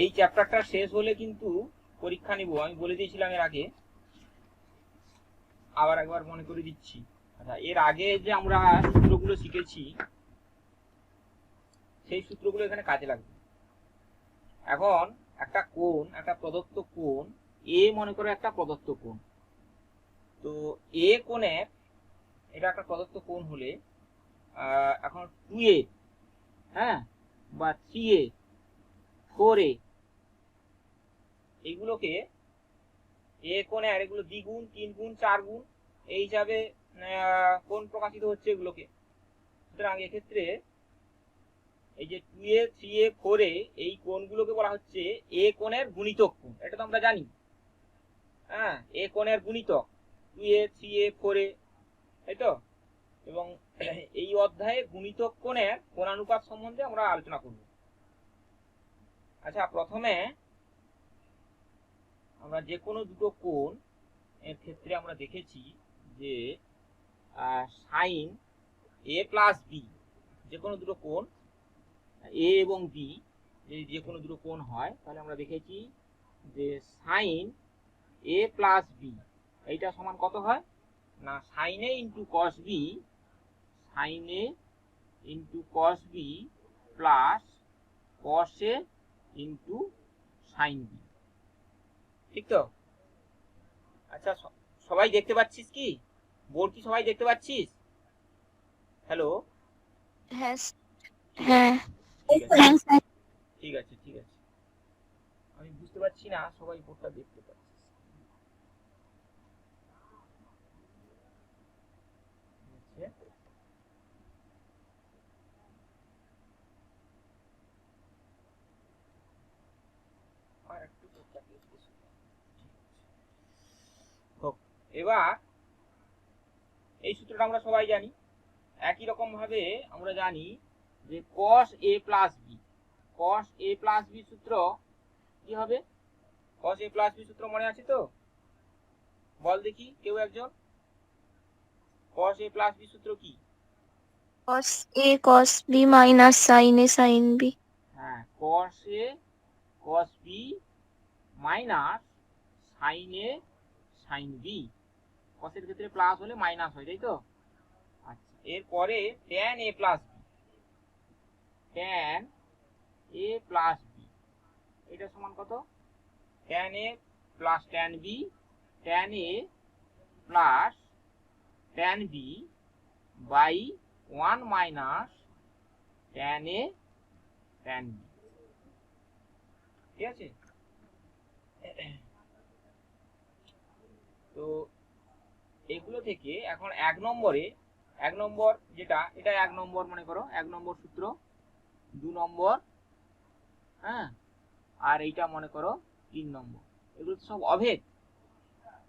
এই চ্যাপ্টারটা শেষ হলে কিন্তু পরীক্ষা নিব, আমি বলে দিয়েছিলাম এর আগে, আবার একবার মনে করে দিচ্ছি। আচ্ছা, এর আগে যে আমরা সূত্রগুলো শিখেছি সেই সূত্রগুলো এখানে কাজে লাগবে। এখন একটা কোণ, একটা প্রদত্ত কোণ এ, মনে করো একটা প্রদত্ত কোণ। তো এ কোণের, এটা একটা প্রদত্ত কোণ হলে এখন 2a, হ্যাঁ, বা 3a, 4a, এইগুলোকে এ কোণে আর এগুলো দ্বিগুণ, 3 গুণ, 4 গুণ এই হিসাবে কোণ প্রকাশিত হচ্ছে এগুলোকে। সুতরাং এক্ষেত্রে এই যে 2a, 3a, 4a এই কোণগুলোকে বলা হচ্ছে এ কোণের গুণিতক কোণ। এটা তো আমরা জানি, হ্যাঁ, এ কোণের গুণিতক 2a, 3a, 4a, তাই তো। এবং এই অধ্যায়ে গুণিতক কোণের কোণানুপাত সম্বন্ধে আমরা আলোচনা করব। আচ্ছা, প্রথমে আমরা যে কোনো দুটো কোণ এর ক্ষেত্রে আমরা দেখেছি যে সাইন এ প্লাস বি, যে কোনো দুটো কোণ এ এবং বি যদি যে কোনো দুটো কোণ হয়, তাহলে আমরা দেখেছি যে সাইন এ প্লাস বি এইটা সমান কত হয় না sine A into cos B, sine A into cos B plus cos A into sine B, ঠিক তো? আচ্ছা, সবাই দেখতে পাচ্ছিস কি? বোর্ড কি সবাই দেখতে পাচ্ছিস? হ্যালো? হ্যাঁ হ্যাঁ, ঠিক আছে, ঠিক আছে। আমি বুঝতে পারছি না সবাই বোর্ডটা দেখতে পাচ্ছিস। এবার এই সূত্রটা আমরা সবাই জানি। একই রকম ভাবে আমরা জানি যে cos a plus B, cos a plus B সূত্র কি হবে? cos a প্লাস বি সূত্র মনে আছে তো? বল দেখি কেউ একজন, cos a প্লাস বি সূত্র কি? cos a cos b minus sin a sin b। হ্যাঁ, cos a cos b minus sin a sin b। cos এর ক্ষেত্রে প্লাস হলে মাইনাস হয়, তাই তো? আচ্ছা, এরপরে tan a plus B, tan a plus B এটা সমান কত? tan a plus tan b, tan a plus tan b by 1 minus tan a tan b, ঠিক আছে? তো এগুলো থেকে এখন এক নম্বর যেটা, এটা 1 নম্বর মনে করো, 1 নম্বর সূত্র, 2 নম্বর, হ্যাঁ, আর এইটা মনে করো 3 নম্বর। এগুলো তো সব অভেদ।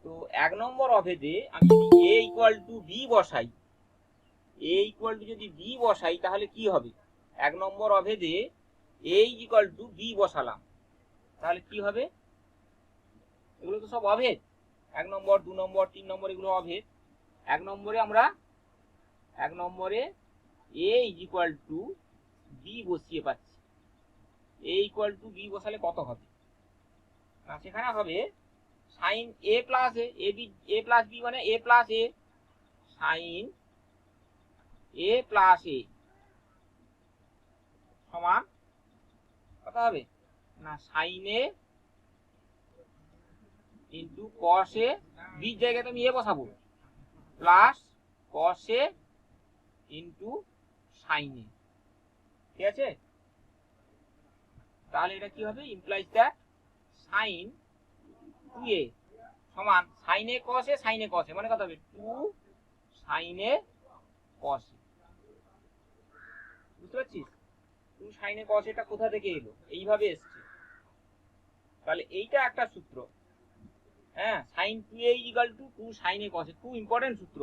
তো 1 নম্বর অভেদে আমি যদি a ইকুয়াল টু b বসাই, a ইকুয়াল টু যদি b বসাই তাহলে কি হবে? 1 নম্বর অভেদে a ইকুয়াল টু b বসালাম, তাহলে কি হবে? এগুলো তো সব অভেদ। 1 নম্বর, 2 নম্বর, 3 নম্বর এগুলো অভেদ। 1 নম্বরে a ইকুয়াল টু b বসিয়ে পাচ্ছি। a ইকুয়াল টু b বসালে কত হবে না সেখানে হবে sine a plus A, a plus B মানে a plus A, sine a plus A সমান কত হবে না সাইন এ ইন্টু কস এ, বির জায়গায় আমি এ বসাবো, plus cos A into sign এ, ঠিক আছে? তাহলে এটা কি হবে? ইমপ্লাইজ দ্যাট সাইন 2a সমান sign A cos A, sign A cos এ মানে কত হবে? 2 সাইন এ কস এ। বুঝতে পারছিস? 2 সাইন এ কস এটা কোথা থেকে এলো? এইভাবে এসছে। তাহলে এইটা একটা সূত্র, হ্যাঁ, sine 2a equal to 2 sine A cos A, খুব ইম্পর্টেন্ট সূত্র,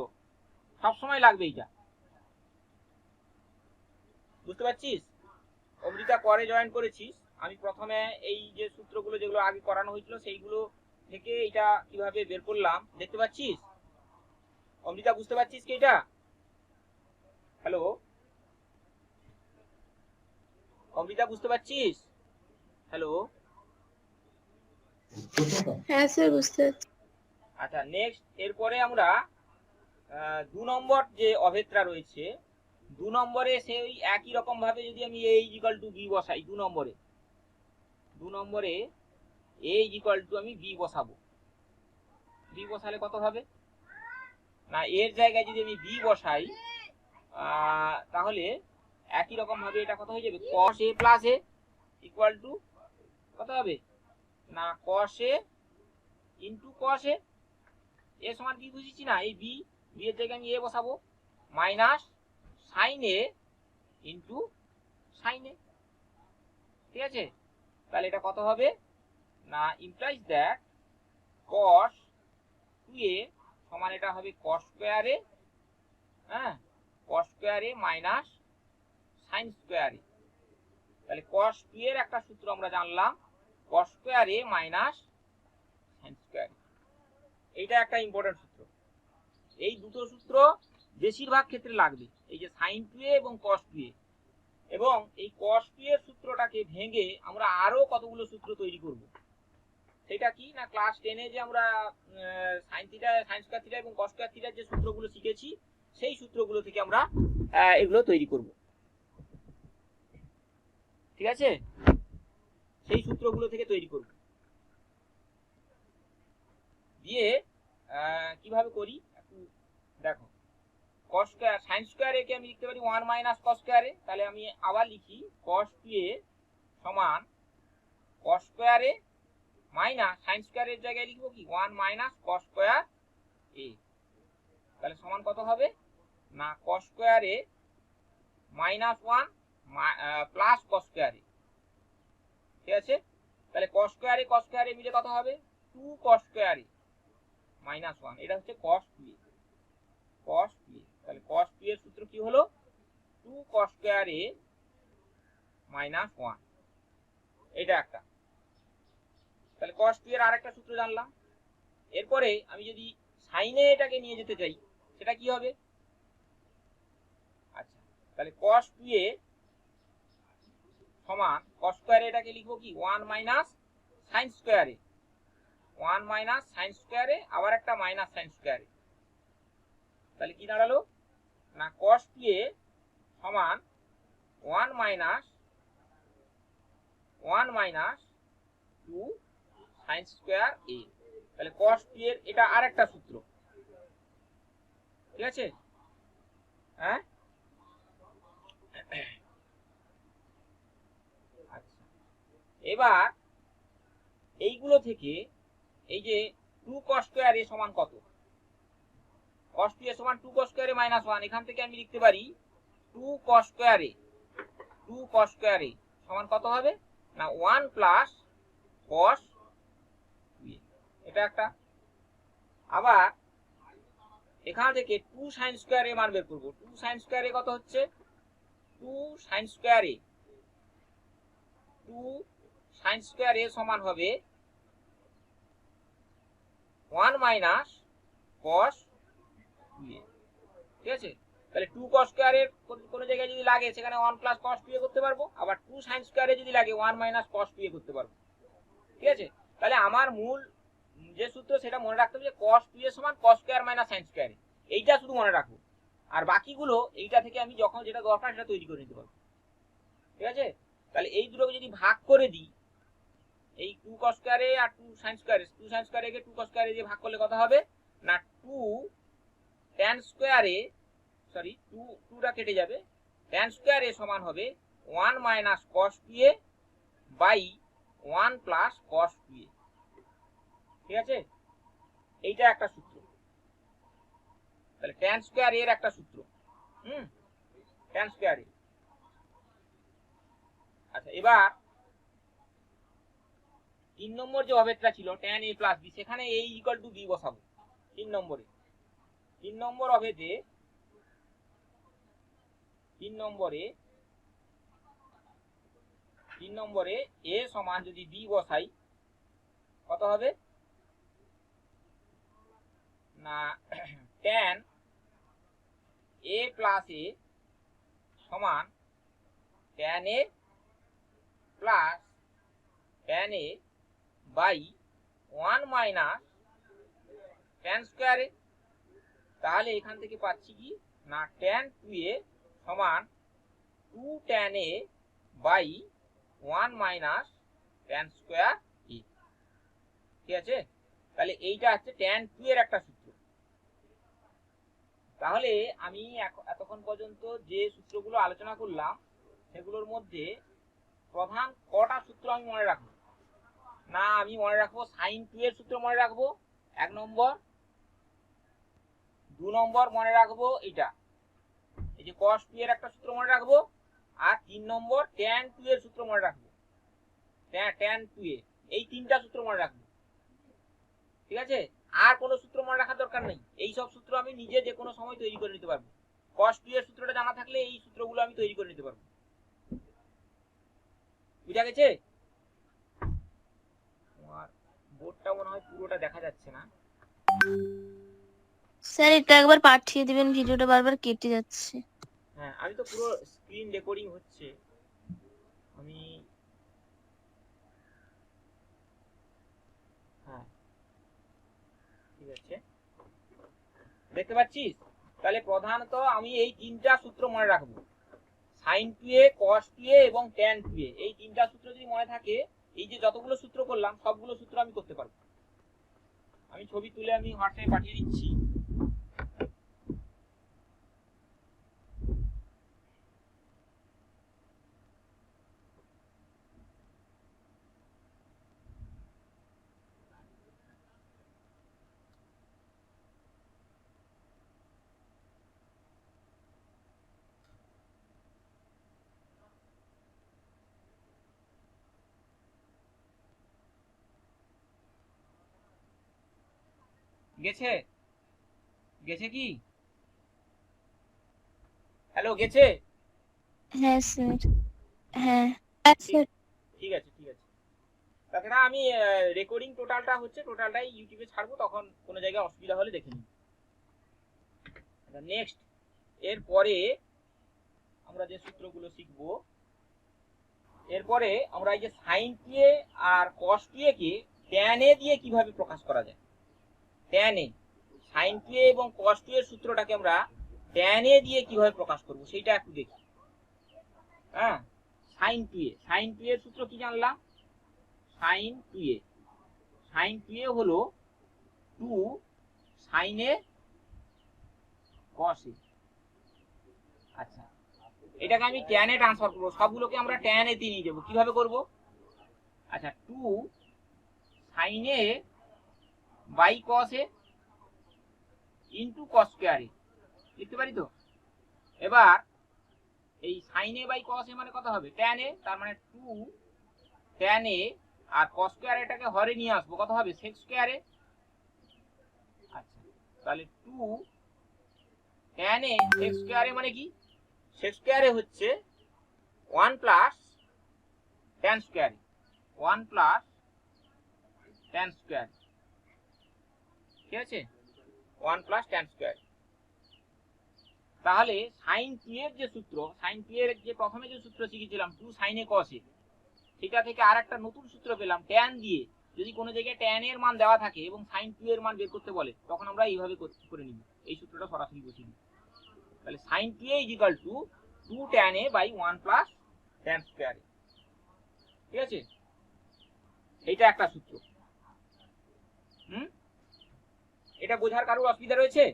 সব সময় লাগবে এইটা। বুঝতে পারছিস? অমৃতা পরে জয়েন করেছিস, আমি প্রথমে এই যে সূত্রগুলো যেগুলো আগে করানো হয়েছিল সেইগুলো থেকে এটা কিভাবে বের করলাম দেখতে পাচ্ছিস? অমৃতা বুঝতে পারছিস কি এটা? হ্যালো অমৃতা বুঝতে পারছিস? হ্যালো হ্যাঁ স্যার বুঝতে পারছি। আচ্ছা নেক্সট, এরপরে আমরা 2 নম্বর যে অভেদটা রয়েছে, 2 নম্বরে সেই একই রকম ভাবে যদি আমি a ইকুয়াল টু b বসাই, 2 নম্বরে a ইকুয়াল টু আমি b বসাবো। b বসালে কত হবে না, এর জায়গায় যদি আমি b বসাই তাহলে একই রকম ভাবে এটা কত হয়ে যাবে, cos a plus a equal to কত হবে না cos a into cos a, এ সমান b বুঝেছি না, এই b এর জায়গায় আমি a বসাবো, minus sine a into sign a। ঠিক আছে, তাহলে এটা কত হবে না, ইমপ্লাইজ দ্যাট cos 2a সমান এটা হবে cos স্কয়ার a, হ্যাঁ cos square a minus sine square a। তাহলে cos 2 এর একটা সূত্র আমরা জানলাম, cos square a minus sine square a। এইটা একটা ইম্পর্টেন্ট সূত্র। এই দুটো সূত্র বেশিরভাগ ক্ষেত্রে লাগবে, এই যে sin 2a এবং cos 2a। এবং এই cos 2 এর সূত্রটাকে ভেঙে আমরা আরো কতগুলো সূত্র তৈরি করব। সেটা কি না, ক্লাস 10 এ যে আমরা sin theta, sin square theta এবং cos স্কয়ার থিটার যে সূত্রগুলো শিখেছি, সেই সূত্রগুলো থেকে আমরা এগুলো তৈরি করব। ঠিক আছে, সেই সূত্রগুলো থেকে তৈরি করব। দিয়ে কিভাবে করি একটু দেখো, cos square sin square a কে আমি লিখতে পারি 1 মাইনাস cos স্কয়ার a। তাহলে আমি আবার লিখি cos 2a সমান cos square a minus sin square এর জায়গায় লিখব কি 1 মাইনাস cos স্কয়ার a। তাহলে সমান কত হবে না cos square a minus 1 plus cos square a। ঠিক আছে, তাহলে cos স্কয়ার a মিলে কত হবে 2 cos স্কয়ার a মাইনাস 1, এটা হচ্ছে cos 2a। তাহলে cos 2 এর সূত্র কি হলো 2 cos স্কয়ার a মাইনাস 1, এটা একটা। তাহলে cos 2 এর আরেকটা সূত্র জানলাম। এরপরে আমি যদি সাইনে এটাকে নিয়ে যেতে চাই, সেটা কি হবে, আচ্ছা তাহলে cos 2a সমান cos স্কয়ার এটাকে লিখবো কি 1 minus sin square a, 1 minus sin square a আবার একটা মাইনাস sin স্কয়ার a। তাহলে কি দাঁড়ালো না cos 2a সমান 1 মাইনাস 2 sin স্কয়ার a। তাহলে cos 2 এর এটা আরেকটা সূত্র। ঠিক আছে, হ্যাঁ আচ্ছা, এবার এইগুলো থেকে এই যে 2 cos স্কয়ার a সমান কত, cos 2a সমান 2 cos স্কয়ার a মাইনাস 1, এখান থেকে আমি লিখতে পারি 2 cos স্কয়ার a সমান কত হবে না 1 প্লাস cos 2a, এটা একটা। আবার এখান থেকে 2 sin স্কয়ার a মান বের করব। 2 sin স্কয়ার a কত হচ্ছে 2 sin স্কয়ার a সমান হবে 1 মাইনাস cos 2a। ঠিক আছে, তাহলে 2 cos স্কয়ার এর কোন জায়গায় যদি লাগে সেখানে 1 প্লাস cos 2a করতে পারবো, আবার 2 sin স্কয়ার এ যদি লাগে 1 মাইনাস cos 2a করতে পারবো। ঠিক আছে, তাহলে আমার মূল যে সূত্র সেটা মনে রাখতে হবে যে cos 2a সমান cos square minus sin square, এইটা শুধু মনে রাখবো, আর বাকিগুলো এইটা থেকে আমি যখন যেটা দরকার সেটা তৈরি করে নিতে পারবো। ঠিক আছে, তাহলে এই দুটোকে যদি ভাগ করে দিই, এই 2 cos square A R 2 sin square A K 2 cos square এ দিয়ে ভাগ করলে কত হবে না 2 tan স্কয়ার এ, সরি 2টা কেটে যাবে, tan স্কয়ার এ সমান হবে 1 minus cos 2a by 1 plus cos 2a। ঠিক আছে, এইটা একটা সূত্র। তাহলে tan স্কয়ার এর একটা সূত্র, tan স্কয়ার এ। আচ্ছা, এবার 3 নম্বর যে অভেদটা ছিল tan a প্লাস b, সেখানে a ইকুয়াল টু b বসাবো। 3 নম্বর অভেদে 3 নম্বরে a সমান যদি b বসাই কত হবে না tan a প্লাস a সমান tan a plus tan a by 1 minus tan square a। তাহলে এখান থেকে পাচ্ছি কি না tan 2a সমান 2 tan a by 1 minus tan square a। ঠিক আছে, তাহলে এইটা হচ্ছে tan 2 এর একটা সূত্র। তাহলে আমি এতক্ষণ পর্যন্ত যে সূত্রগুলো আলোচনা করলাম সেগুলোর মধ্যে প্রধান কটা সূত্র আমি মনে রাখবো? না, আমি মনে রাখবো sin 2 এর সূত্র মনে রাখবো 1 নম্বর, 2 নম্বর মনে রাখবো এটা, এই যে cos 2 এর একটা সূত্র মনে রাখবো, আর 3 নম্বর tan 2 এর সূত্র মনে রাখবো, tan 2 এ এই তিনটা সূত্র মনে রাখবো। ঠিক আছে, আর কোনো সূত্র মনে রাখার দরকার নেই, এই সব সূত্র আমি নিজে যে কোনো সময় তৈরি করে নিতে পারবো। cos 2 এর সূত্রটা জানা থাকলে এই সূত্রগুলো আমি তৈরি করে নিতে পারবো। বুঝা গেছে? তোমার বোর্ডটা মনে হয় পুরোটা দেখা যাচ্ছে না। স্যার এটা একবার পাঠিয়ে দিবেন, ভিডিওটা বারবার কেটে যাচ্ছে। হ্যাঁ, আমি তো পুরো স্ক্রিন রেকর্ডিং হচ্ছে। আমি হ্যাঁ ঠিক আছে, দেখতে পাচ্ছিস? তাহলে প্রধানত আমি এই তিনটা সূত্র মনে রাখবো, sin 2a, cos 2a এবং tan 2a। এই তিনটা সূত্র যদি মনে থাকে, এই যে যতগুলো সূত্র করলাম সবগুলো সূত্র আমি করতে পারবো। আমি ছবি তুলে আমি হোয়াটসঅ্যাপে পাঠিয়ে দিচ্ছি। গেছে? গেছে কি? হ্যালো, গেছে? হ্যাঁ স্যার, হ্যাঁ স্যার। ঠিক আছে ঠিক আছে। তাছাড়া আমি রেকর্ডিং টোটালটা হচ্ছে, টোটালটাই ইউটিউবে ছাড়বো, তখন কোনো জায়গায় অসুবিধা হলে দেখে নিন। নেক্সট, এরপরে আমরা যে সূত্রগুলো শিখবো, এরপরে আমরা এই যে sin 2a R cos 2a K tan a দিয়ে কিভাবে প্রকাশ করা যায়। tan a, sin 2a এবং cos 2a এর সূত্রটাকে আমরা tan a দিয়ে কিভাবে প্রকাশ করব সেইটা একটু দেখি। হ্যাঁ, sin 2a এর সূত্র কি জানলাম? sin 2a হলো 2 sin a cos a। আচ্ছা, এটাকে আমি tan এ ট্রান্সফার করব, সবগুলোকে আমরা tan এ তে নিয়ে যাব। কিভাবে করব? আচ্ছা, 2 sin a by cos a into cos square a লিখতে পারি তো? এবার এই sin a by cos a মানে কত হবে? tan a, তার মানে 2 tan a আর cos স্কয়ার এটাকে হরে নিয়ে আসবো, কত হবে? sec square a। আচ্ছা, তাহলে 2 tan a sec square a মানে কি? sec স্কয়ার a হচ্ছে 1 plus tan square a, 1 plus tan square. ঠিক আছে, 1 প্লাস tan স্কয়ার। তাহলে sin 2 এর যে সূত্র, sin 2 এর যে প্রথমে যে সূত্র শিখেছিলাম 2 sin a cos a, সেটা থেকে আর একটা নতুন সূত্র পেলাম tan দিয়ে। যদি কোনো জায়গায় tan এর মান দেওয়া থাকে এবং sin 2 এর মান বের করতে বলে, তখন আমরা এইভাবে করে নিব, এই সূত্রটা সরাসরি বসিয়ে দিই। তাহলে sin 2a equal to 2 tan a by 1 plus tan square a। ঠিক আছে, এইটা একটা সূত্র। এটা বোঝার কারোর অসুবিধা রয়েছে?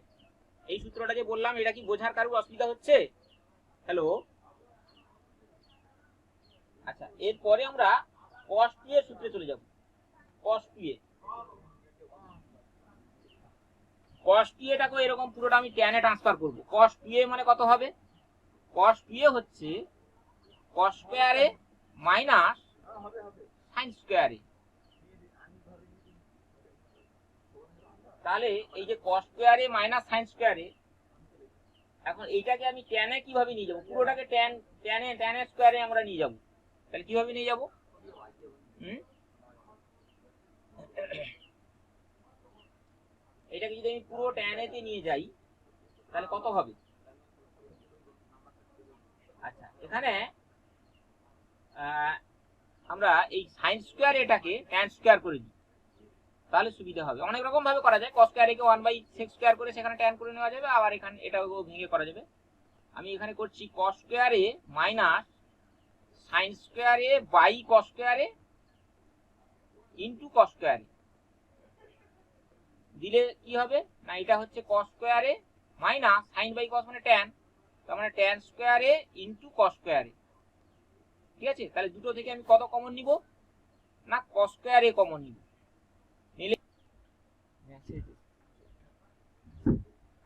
এই সূত্রটা যে বললাম, এটা কি বোঝার কারোর অসুবিধা হচ্ছে? হ্যালো? আচ্ছা, এরপরে আমরা cos 2 এর সূত্রে চলে যাব। cos 2a, cos 2a টাকে এরকম পুরোটা আমি tan এ ট্রান্সফার করব। cos 2a মানে কত হবে? cos 2a হচ্ছে cos square a minus sin square a। তাহলে এই যে cos square a minus sin square a, এখন এইটাকে আমি tan এ কিভাবে নিয়ে যাব? পুরোটাকে tan এ স্কয়ার এ আমরা নিয়ে যাব। তাহলে কিভাবে নিয়ে যাব? এটাকে যদি আমি পুরো tan এ তে নিয়ে যাই তাহলে কত হবে? আচ্ছা, এখানে আমরা এই sin স্কয়ার এটাকে tan স্কয়ার করে দিই। তাহলে সুবিধা হবে। অনেক রকম ভাবে করা যায়, cos স্কয়ার এ কে 1/sec স্কয়ার করে সেখানে tan করে নেওয়া যাবে, আবার এখানে এটাও ভেঙে করা যাবে। আমি এখানে করছি cos square A minus sin square A by cos square A into cos square A দিলে কি হবে না, এটা হচ্ছে cos square A minus sin by cos মানে tan, তার মানে tan square A into cos square A. ঠিক আছে, তাহলে দুটো থেকে আমি কত কমন নিব না, cos স্কয়ার এ কমন নিব, নিলে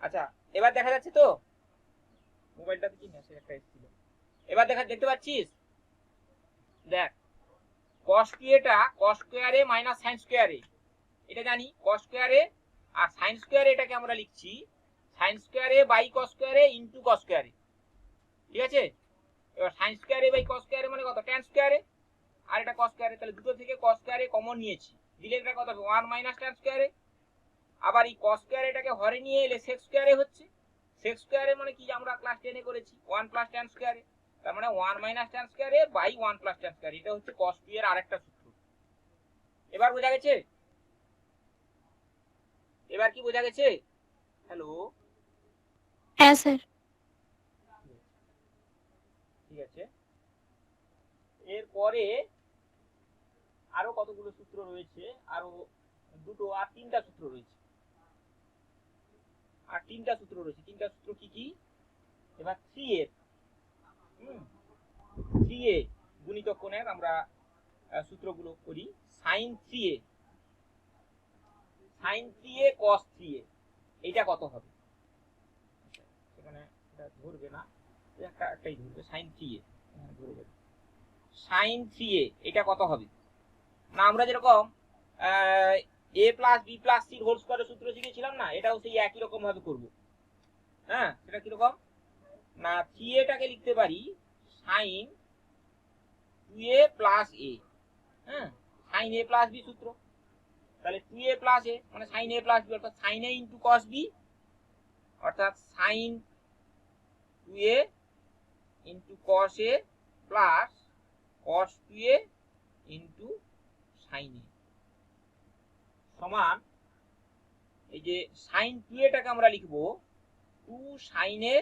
আচ্ছা এবার দেখা যাচ্ছে তো, মোবাইলটাতে কি মেসেজ একটা এসেছিল, এবার দেখতে পাচ্ছিস, দেখ cos টা cos square A minus sin square A, এটা জানি cos স্কয়ার এ, আর sin স্কয়ার এটাকে আমরা লিখছি sin square A by cos square A into cos square A. ঠিক আছে, এবার sin square A by cos square A মানে কত, tan স্কয়ার এ, আর এটা cos স্কয়ার এ, তাহলে দুটো থেকে cos স্কয়ার এ কমন নিয়েছি, দিলে এটা কত হবে 1 মাইনাস tan স্কয়ার এ। আবার এই cos স্কয়ার এটাকে হরে নিয়ে এলে sec স্কয়ার এ হচ্ছে, sec স্কয়ার এ মানে কি আমরা ক্লাস 10 এ করেছি 1 প্লাস tan স্কয়ার এ, তার মানে 1 minus tan square A by 1 plus tan square, এটা হচ্ছে cos t এর আরেকটা সূত্র। এবার বোঝা গেছে, এবার কি বোঝা গেছে? হ্যালো, হ্যাঁ স্যার। ঠিক আছে, এরপরে আরো কতগুলো সূত্র রয়েছে, আরো দুটো আর তিনটা সূত্র রয়েছে, আর তিনটা সূত্র রয়েছে, তিনটা সূত্র কি কি, এবার 3a 3a গুণিতক কোণের আমরা সূত্রগুলো করি। sin 3a cos 3a এইটা কত হবে, সেখানে এটা ধরবে না, একটাই ধরবে sin 3a, ধরবে sin 3a এটা কত হবে না, আমরা যেরকম a plus B plus C whole স্কয়ারের সূত্র শিখেছিলাম না, এটাও সেই একই রকম ভাবে করব। হ্যাঁ, সেটা কিরকম না, 3a টাকে লিখতে পারি sin 2a প্লাস a, হ্যাঁ sin a প্লাস বি সূত্র, তাহলে 2a প্লাস a মানে sin a প্লাস b অর্থাৎ sin a into cos b, অর্থাৎ sin 2a into cos a plus cos 2a into sin a সমান, এই যে sin 2a টাকে আমরা লিখব 2 sin a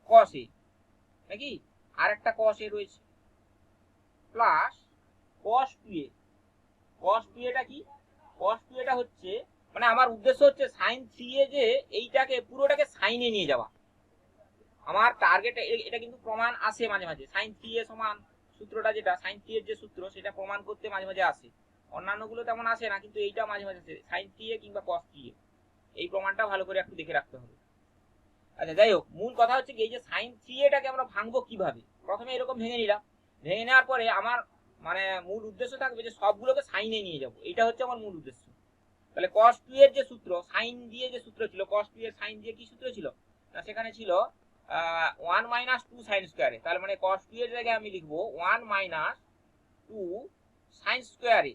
cos a, নাকি আর একটা cos a রয়েছে, plus cos 2a, cos 2a টা কি, cos 2a টা হচ্ছে মানে আমার উদ্দেশ্য হচ্ছে sin 3a যে এইটাকে পুরোটাকে sin এ নিয়ে যাওয়া, আমার টার্গেট এটা কিন্তু প্রমাণ আসে মাঝে মাঝে, sin 3a সমান সূত্রটা যেটা sin 3 এর যে সূত্র সেটা প্রমাণ করতে মাঝে মাঝে আসে, অন্যান্যগুলো তেমন আসে না, কিন্তু এইটা মাঝে মাঝে আসে sin 3a কিংবা cos 3a, এই প্রমাণটা ভালো করে একটু দেখে রাখতে হবে। আচ্ছা যাই হোক, মূল কথা হচ্ছে এই যে sin 3a টাকে আমরা ভাঙবো কিভাবে, প্রথমে এরকম ভেঙে নিলাম, ভেঙে নেওয়ার পরে আমার মানে মূল উদ্দেশ্য থাকবে যে সবগুলোকে সাইনে নিয়ে যাব, এটা হচ্ছে আমার মূল উদ্দেশ্য। তাহলে cos 2 এর যে সূত্র sin দিয়ে যে সূত্র ছিল, cos 2 এর sin দিয়ে কি সূত্র ছিল না, সেখানে ছিল 1 মাইনাস 2 sin স্কয়ারে, তাহলে মানে cos 2 এর জায়গায় আমি লিখব 1 মাইনাস 2 sin স্কয়ারে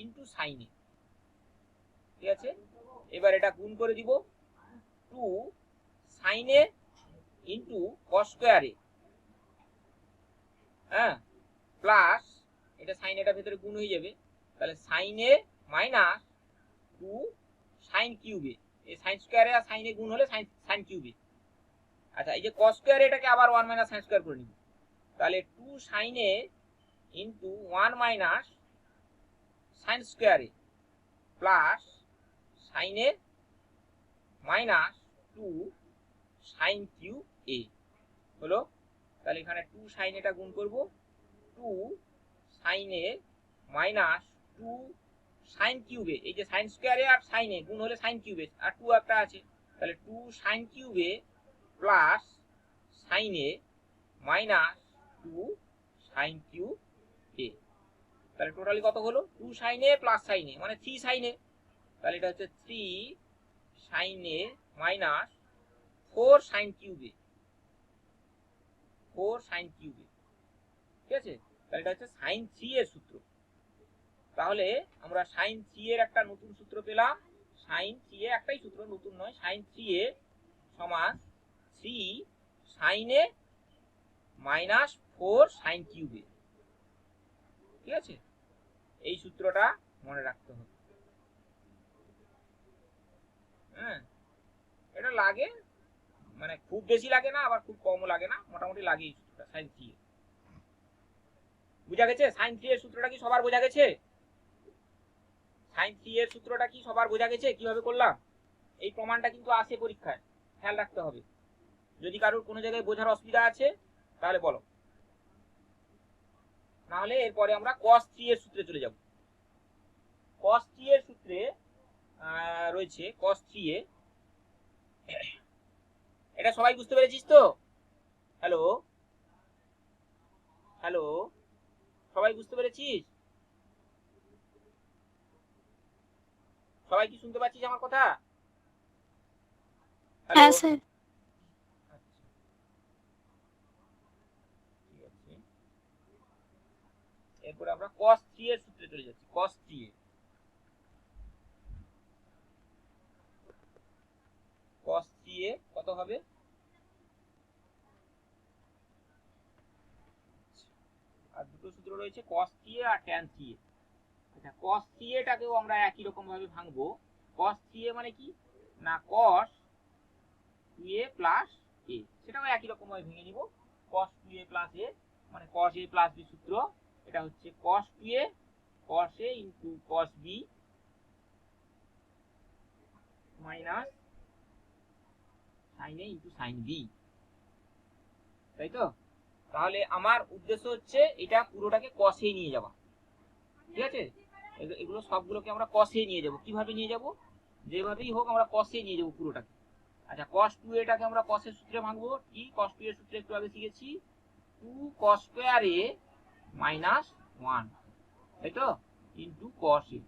ইনটু sin এ। ঠিক আছে, এবার এটা গুণ করে দিব 2 sin এ ইনটু cos স্কয়ারে, হ্যাঁ প্লাস এটা sin এটা ভেতরে গুণ হয়ে যাবে, তাহলে sin এ মাইনাস 2 sin কিউবে, এই sin স্কয়ারে আর sin এ গুণ হলে sin কিউবে। আচ্ছা এই যে cos স্কয়ারে এটাকে আবার 1 মাইনাস sin স্কয়ার করে নিব, তাহলে 2 sin A into 1 minus sin স্কয়ারে plus sin A minus 2 sin cube A হলো। তাহলে এখানে 2 sin এটা গুণ করব, 2 sin এ মাইনাস 2 sin কিউবে, এই যে sin স্কয়ারে আর sin এ গুণ হলে sin কিউবে, আর 2 একটা আছে, তাহলে 2 sin কিউবে plus sin A minus 2 sin cube এ, তাহলে টোটালি কত হলো 2 sin এ প্লাস sin এ মানে 3 sin এ, তাহলে এটা হচ্ছে 3 sin A minus 4 sin কিউবে, 4 sin কিউবে। ঠিক আছে, তাহলে এটা হচ্ছে sin 3 এর সূত্র। তাহলে আমরা sin 3 এর একটা নতুন সূত্র পেলাম, sin 3 এ একটাই সূত্র, নতুন নয়, sin 3 এ সমান 3 sin এ মাইনাস 4 sin কিউবে। ঠিক আছে, এই সূত্রটা মনে রাখতে হবে। হ্যাঁ, এটা লাগে, মানে খুব বেশি লাগে না আবার খুব কমও লাগে না, মোটামুটি লাগে এই সূত্রটা সাইন থ্রি। বুঝা গেছে? সাইন থ্রি এর সূত্রটা কি সবার বোঝা গেছে? সাইন থ্রি এর সূত্রটা কি সবার বোঝা গেছে কিভাবে করলাম? এই প্রমাণটা কিন্তু আসে পরীক্ষায়, খেয়াল রাখতে হবে। যদি কারোর কোনো জায়গায় বোঝার অসুবিধা আছে তাহলে বলো, নাহলে এরপরে আমরা cos 3 এর সূত্রে চলে যাব। cos 3 এর সূত্রে রয়েছে cos 3 এ, এটা সবাই বুঝতে পেরেছিস তো? হ্যালো হ্যালো, সবাই বুঝতে পেরেছিস? সবাই কি শুনতে পাচ্ছিস আমার কথা? হ্যালো, হ্যাঁ স্যার। আচ্ছা ঠিক আছে। এরপরে আমরা cos 3 এর সূত্রে চলে যাচ্ছি। cos 3 এ, cos 3 এ কত হবে? আর দুটো সূত্র রয়েছে cos 3 এ আর tan 3 এ। আচ্ছা, cos 3 এটাকেও আমরা একই রকম ভাবে ভাঙবো। cos 3 এ মানে কি না, cos 2a প্লাস a, সেটাও একই রকম ভাবে ভেঙে নিব। cos 2a প্লাস a মানে cos a প্লাস b সূত্র, এটা হচ্ছে cos 2a cos a into cos b minus sin a into sin b, তাই তো? তাহলে আমার উদ্দেশ্য হচ্ছে এটা পুরোটাকে cos এ নিয়ে যাওয়া, ঠিক আছে? এগুলো সবগুলোকে আমরা cos এ নিয়ে যাব। কিভাবে নিয়ে যাব? যেভাবেই হোক আমরা cos এ নিয়ে যাব পুরোটাকে। আচ্ছা, cos 2 এটাকে আমরা cos এর সূত্রে ভাঙবো। কি cos 2 এর সূত্রে একটু আগে শিখেছি, 2 cos স্কয়ার a মাইনাস 1, তাই তো, into cos a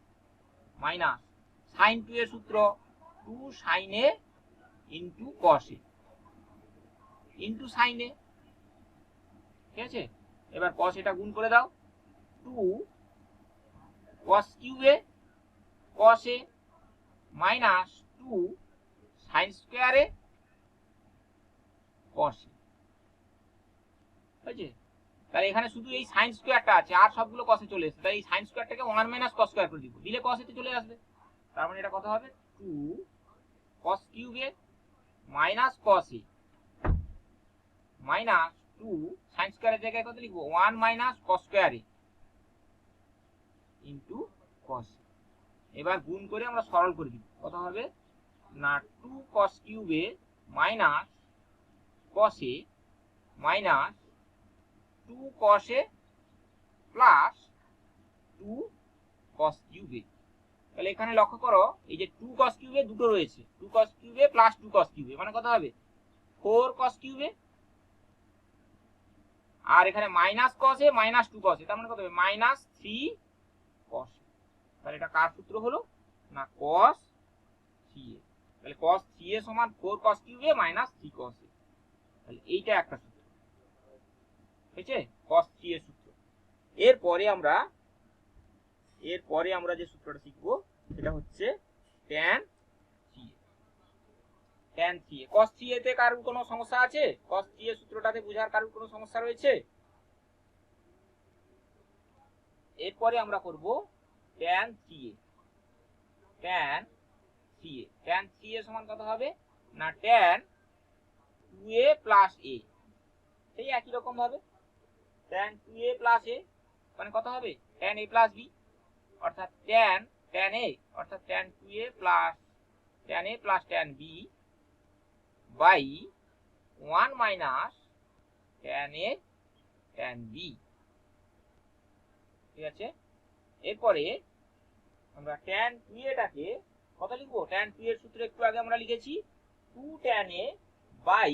minus sin 2 এর সূত্র 2 sin a into cos a into sin a, ঠিক আছে? এবার cos এটা গুণ করে দাও, 2 cos cube a cos a minus 2 sin square a cos a, বুঝেছে? তাহলে এখানে শুধু এই sin স্কয়ারটা আছে, আর সবগুলো cos এ চলে এসেছে। তাই এই sin স্কয়ারটাকে 1 মাইনাস cos স্কয়ার করে দিব, দিলে cos এ চলে আসবে। তার মানে এটা কত হবে? 2 cos cube a minus cos a minus 2 sin স্কয়ারের জায়গায় কত লিখবো? 1 minus cos square a into cos a। এবার গুণ করে আমরা সরল করে দিব, কত হবে না 2 cos cube a minus cos a minus 2 cos a plus 2 cos cube a। তাহলে এখানে লক্ষ্য করো, এই যে 2 cos কিউব a দুটো রয়েছে, 2 cos cube a plus 2 cos cube a মানে কত হবে? 4 cos কিউব a, আর এখানে minus cos a minus 2 cos a, তার মানে কত হবে? Minus 3 cos a। তাহলে এটা কার সূত্র হলো না cos 3a। তাহলে cos 3a সমান 4 cos cube a minus 3 cos a। তাহলে এইটা একটা সূত্র হয়েছে, cos 3 এর সূত্র। এরপরে আমরা যে সূত্রটা শিখবো সেটা হচ্ছে tan 3a। tan 3a, cos 3a তে কারোর কোনো সমস্যা আছে? cos 3a সূত্রটাতে বোঝার কারোর কোনো সমস্যা রয়েছে? এরপরে আমরা করব tan 3a। tan 3a, tan 3a সমান কত হবে না tan 2a প্লাস a, সেই একই রকম ভাবে tan 2a প্লাস a মানে কত হবে? tan a প্লাস b, অর্থাৎ tan a অর্থাৎ tan 2a plus tan a plus tan b by 1 minus tan a tan b, ঠিক আছে? এরপরে আমরা tan 2a টাকে কত লিখবো? tan 2 এর সূত্র একটু আগে আমরা লিখেছি 2 tan a by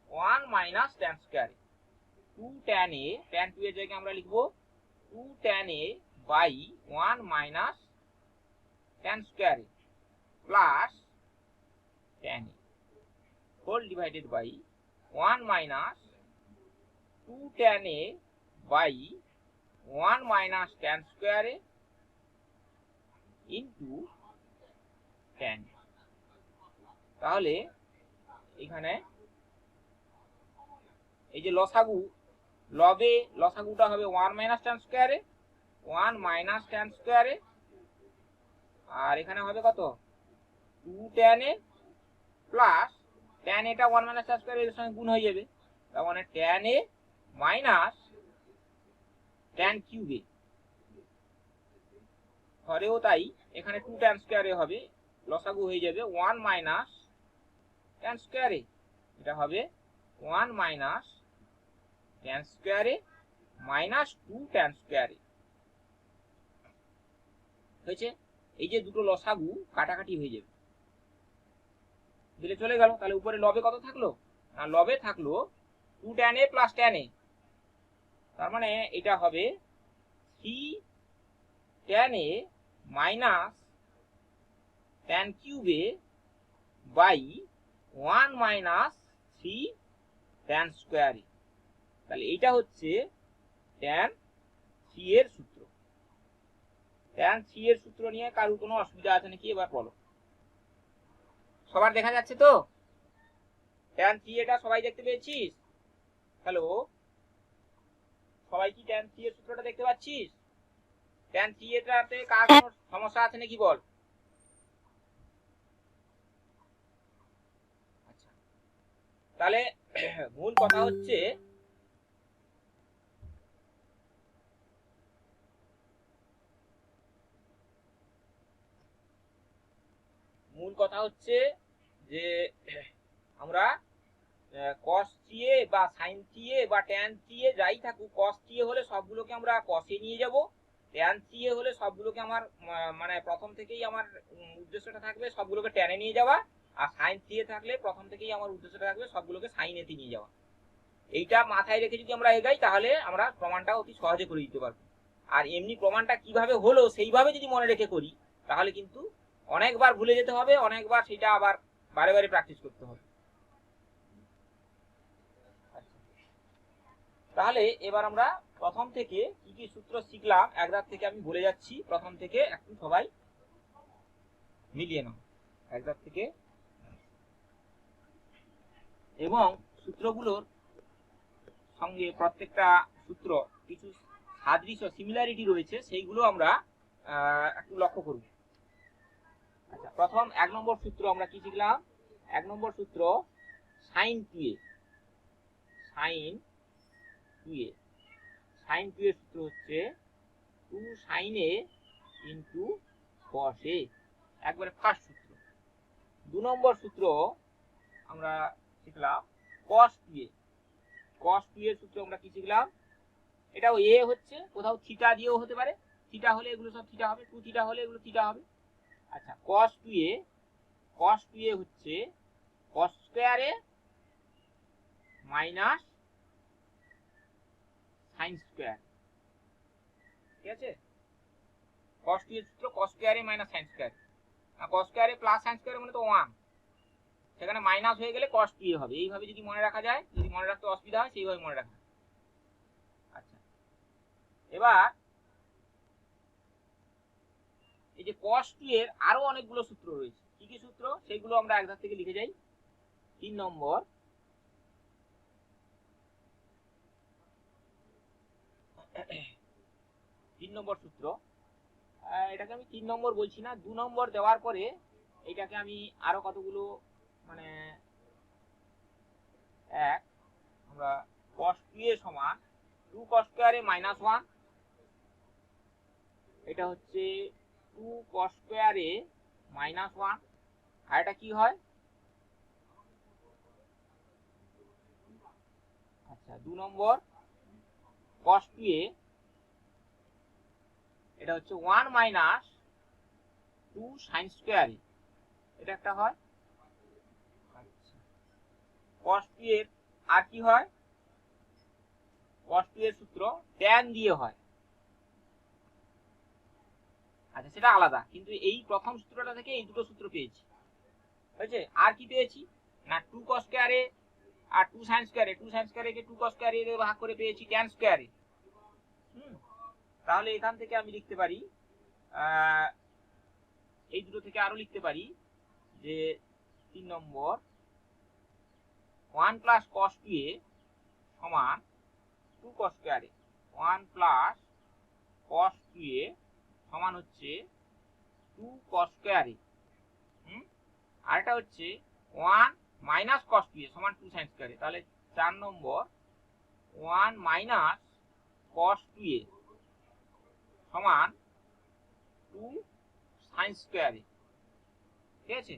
1 minus tan square a। 2 tan a, tan 2 এর জায়গায় আমরা লিখবো 2 tan a by 1 minus tan square a plus tan a whole divided by 1 minus 2 tan a by 1 minus tan square a into tan a। তাহলে এখানে এই যে লসাগু, লবে লসাগুটা হবে 1 minus tan square a, 1 minus tan square a, আর এখানে হবে কত টু ট্যান এ প্লাস ট্যান এটা 1 মাইনাস ট্যান স্কয়ার এর সঙ্গে গুণ হয়ে যাবে, তার মানে tan A minus tan cube A, ঘরেও তাই এখানে 2 ট্যান স্কয়ার এ হবে, লসাগু হয়ে যাবে 1 মাইনাস ট্যান স্কয়ার এ, এটা হবে 1 minus tan square A minus 2 tan square এ হয়েছে। এই যে দুটো লসাগু কাটাকাটি হয়ে যাবে, দিলে চলে গেল। তাহলে উপরে লবে কত থাকলো, না লবে থাকলো 2 tan A plus tan A, তার মানে এটা হবে 3 tan A minus tan cube A by 1 minus 3 tan square A. তাহলে এইটা হচ্ছে ট্যান সি এর সূত্র। ট্যান সি এর সূত্র নিয়ে কারোর কোনো অসুবিধা আছে নাকি এবার বলো? সবার দেখা যাচ্ছে তো? ট্যান সি এটা সবাই দেখতে পেয়েছিস? হ্যালো, সবাই কি ট্যান সি এর সূত্রটা দেখতে পাচ্ছিস? ট্যান সি এটাতে কার কোনো সমস্যা আছে নাকি বল? আচ্ছা, তাহলে মূল কথা হচ্ছে যে আমরা cos TA বা sin TA বা tan TA যাই থাকুক, cos TA হলে সবগুলোকে আমরা cos এ নিয়ে যাব, tan TA হলে সবগুলোকে আমার মানে প্রথম থেকেই আমার উদ্দেশ্যটা থাকবে সবগুলোকে tan এ নিয়ে যাওয়া, আর sin TA থাকলে প্রথম থেকেই আমার উদ্দেশ্যটা থাকবে সবগুলোকে sin এ নিয়ে যাওয়া। এইটা মাথায় রেখে যদি আমরা এগাই তাহলে আমরা প্রমাণটা অতি সহজে করে দিতে পারবো। আর এমনি প্রমাণটা কিভাবে হলো সেইভাবে যদি মনে রেখে করি তাহলে কিন্তু অনেকবার ভুলে যেতে হবে, অনেকবার সেটা আবার বারে বারে প্র্যাকটিস করতে হবে। তাহলে এবার আমরা প্রথম থেকে কি কি সূত্র শিখলাম একদার থেকে আমি বলে যাচ্ছি, প্রথম থেকে একটু সবাই মিলিয়ে নাও একদার থেকে, এবং সূত্রগুলোর সঙ্গে প্রত্যেকটা সূত্র কিছু সাদৃশ্য সিমিলারিটি রয়েছে, সেইগুলো আমরা একটু লক্ষ্য করব। আচ্ছা, প্রথম 1 নম্বর সূত্র আমরা কি শিখলাম? 1 নম্বর সূত্র sin 2a, sin 2a, sin 2 এর সূত্র হচ্ছে 2 sin a into cos a, একবারে ফার্স্ট সূত্র। 2 নম্বর সূত্র আমরা শিখলাম cos 2a, cos 2 এর সূত্র আমরা কি শিখলাম? এটাও a হচ্ছে, কোথাও থিটা দিয়েও হতে পারে, থিটা হলে এগুলো সব থিটা হবে, 2 থিটা হলে এগুলো থিটা হবে। আচ্ছা, cos 2a হচ্ছে cos square a minus sin square, ঠিক আছে? cos 2 এর সূত্র cos square a minus sin square, আর cos square a plus sin square মানে তো 1, সেখানে মাইনাস হয়ে গেলে cos 2a হবে। এইভাবে যদি মনে রাখা যায়, যদি মনে রাখতে অসুবিধা হয় সেইভাবে মনে রাখা। আচ্ছা, এবার এই যে cos 2 এর আরো অনেকগুলো সূত্র রয়েছে, কি কি সূত্র সেগুলো আমরা একধার থেকে লিখে যাই। 3 নম্বর সূত্র, এটাকে আমি 3 নম্বর বলছি না, 2 নম্বর দেওয়ার পরে এটাকে আমি আরো কতগুলো মানে এক আমরা cos 2 এর সমান 2 cos স্কয়ার a মাইনাস 1, এটা হচ্ছে 2 cos স্কয়ার a মাইনাস 1, আর এটা কি হয়? আচ্ছা, 2 নম্বর cos 2a, এটা হচ্ছে 1 মাইনাস 2 sin স্কয়ার a, এটা একটা হয়। আচ্ছা, cos 2 এর আর কি হয়? cos 2 এর সূত্র tan দিয়ে হয়। আচ্ছা, সেটা আলাদা, কিন্তু এই প্রথম সূত্রটা থেকে এই দুটো সূত্র পেয়েছি, হয়েছে। আর কি পেয়েছি না 2 cos স্কয়ার a আর 2 sin square a, 2 sin square a কে 2 cos স্কয়ার a দিয়ে ভাগ করে পেয়েছি tan স্কয়ার a। তাহলে এখান থেকে আমি লিখতে পারি, এই দুটো থেকে আরো লিখতে পারি যে 3 নম্বর 1 প্লাস cos 2a সমান 2 cos square a, 1 plus cos 2a সমান হচ্ছে 2 cos স্কয়ার a। আর এটা হচ্ছে 1 মাইনাস কস 2a সমান 2 সাইন স্কয়ার। তাহলে 4 নম্বর 1 মাইনাস কস 2a সমান 2 সাইন স্কয়ার। ঠিক আছে।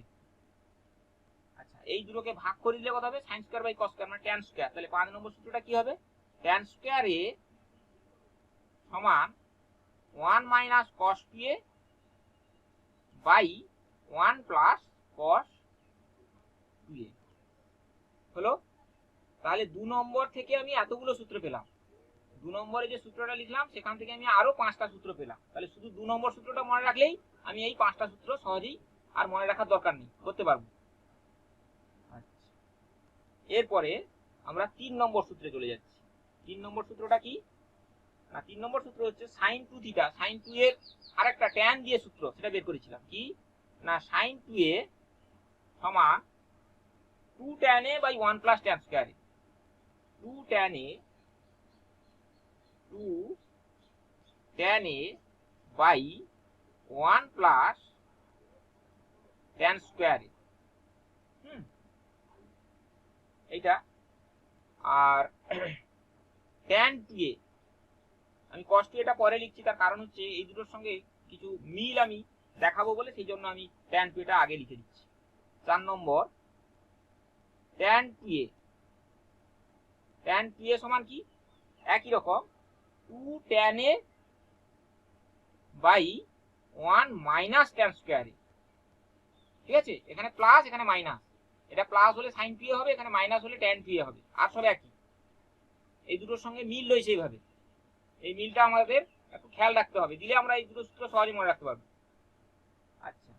আচ্ছা, এই দুটোকে ভাগ করে দিলে কত হবে? Sine square by cos square মানে ট্যান স্কয়ার। তাহলে 5 নম্বর সূত্রটা কি হবে? ট্যান স্কয়ার a সমান 1 minus cos 2a by 1 plus cos 2a হলো। তাহলে 2 নম্বর থেকে আমি এতগুলো সূত্র পেলাম। 2 নম্বরে যে সূত্রটা লিখলাম সেখান থেকে আমি আরো 5টা সূত্র পেলাম। তাহলে শুধু 2 নম্বর সূত্রটা মনে রাখলেই আমি এই 5টা সূত্র সহজেই আর মনে রাখার দরকার নেই, করতে পারবো। আচ্ছা, এরপরে আমরা 3 নম্বর সূত্রে চলে যাচ্ছি। 3 নম্বর সূত্রটা কি না, 3 নম্বর সূত্র হচ্ছে sin 2 থিটা। sin 2 এর আরেকটা tan দিয়ে সূত্র সেটা বের করেছিলাম কি না, sin 2a সমান 2 tan a by 1 plus tan square. 2 tan a by 1 plus tan square. এইটা। আর tan 2a আমি cos 2a টা পরে লিখছি, তার কারণ হচ্ছে এই দুটোর সঙ্গে কিছু মিল আমি দেখাবো বলে সেই জন্য আমি tan 2a টা আগে লিখে দিচ্ছি। 4 নম্বর tan 2a সমান কি, একই রকম 2 tan a by 1 minus tan square. ঠিক আছে, এখানে প্লাস এখানে মাইনাস, এটা প্লাস হলে sin 2a হবে, এখানে মাইনাস হলে tan 2a হবে, আর সব একই। এই দুটোর সঙ্গে মিল রয়েছে এইভাবে, এই মিলটা আমাদের একটু খেয়াল রাখতে হবে, দিলে আমরা এই দুটো সূত্র সহজে মনে রাখতে পারবো। আচ্ছা,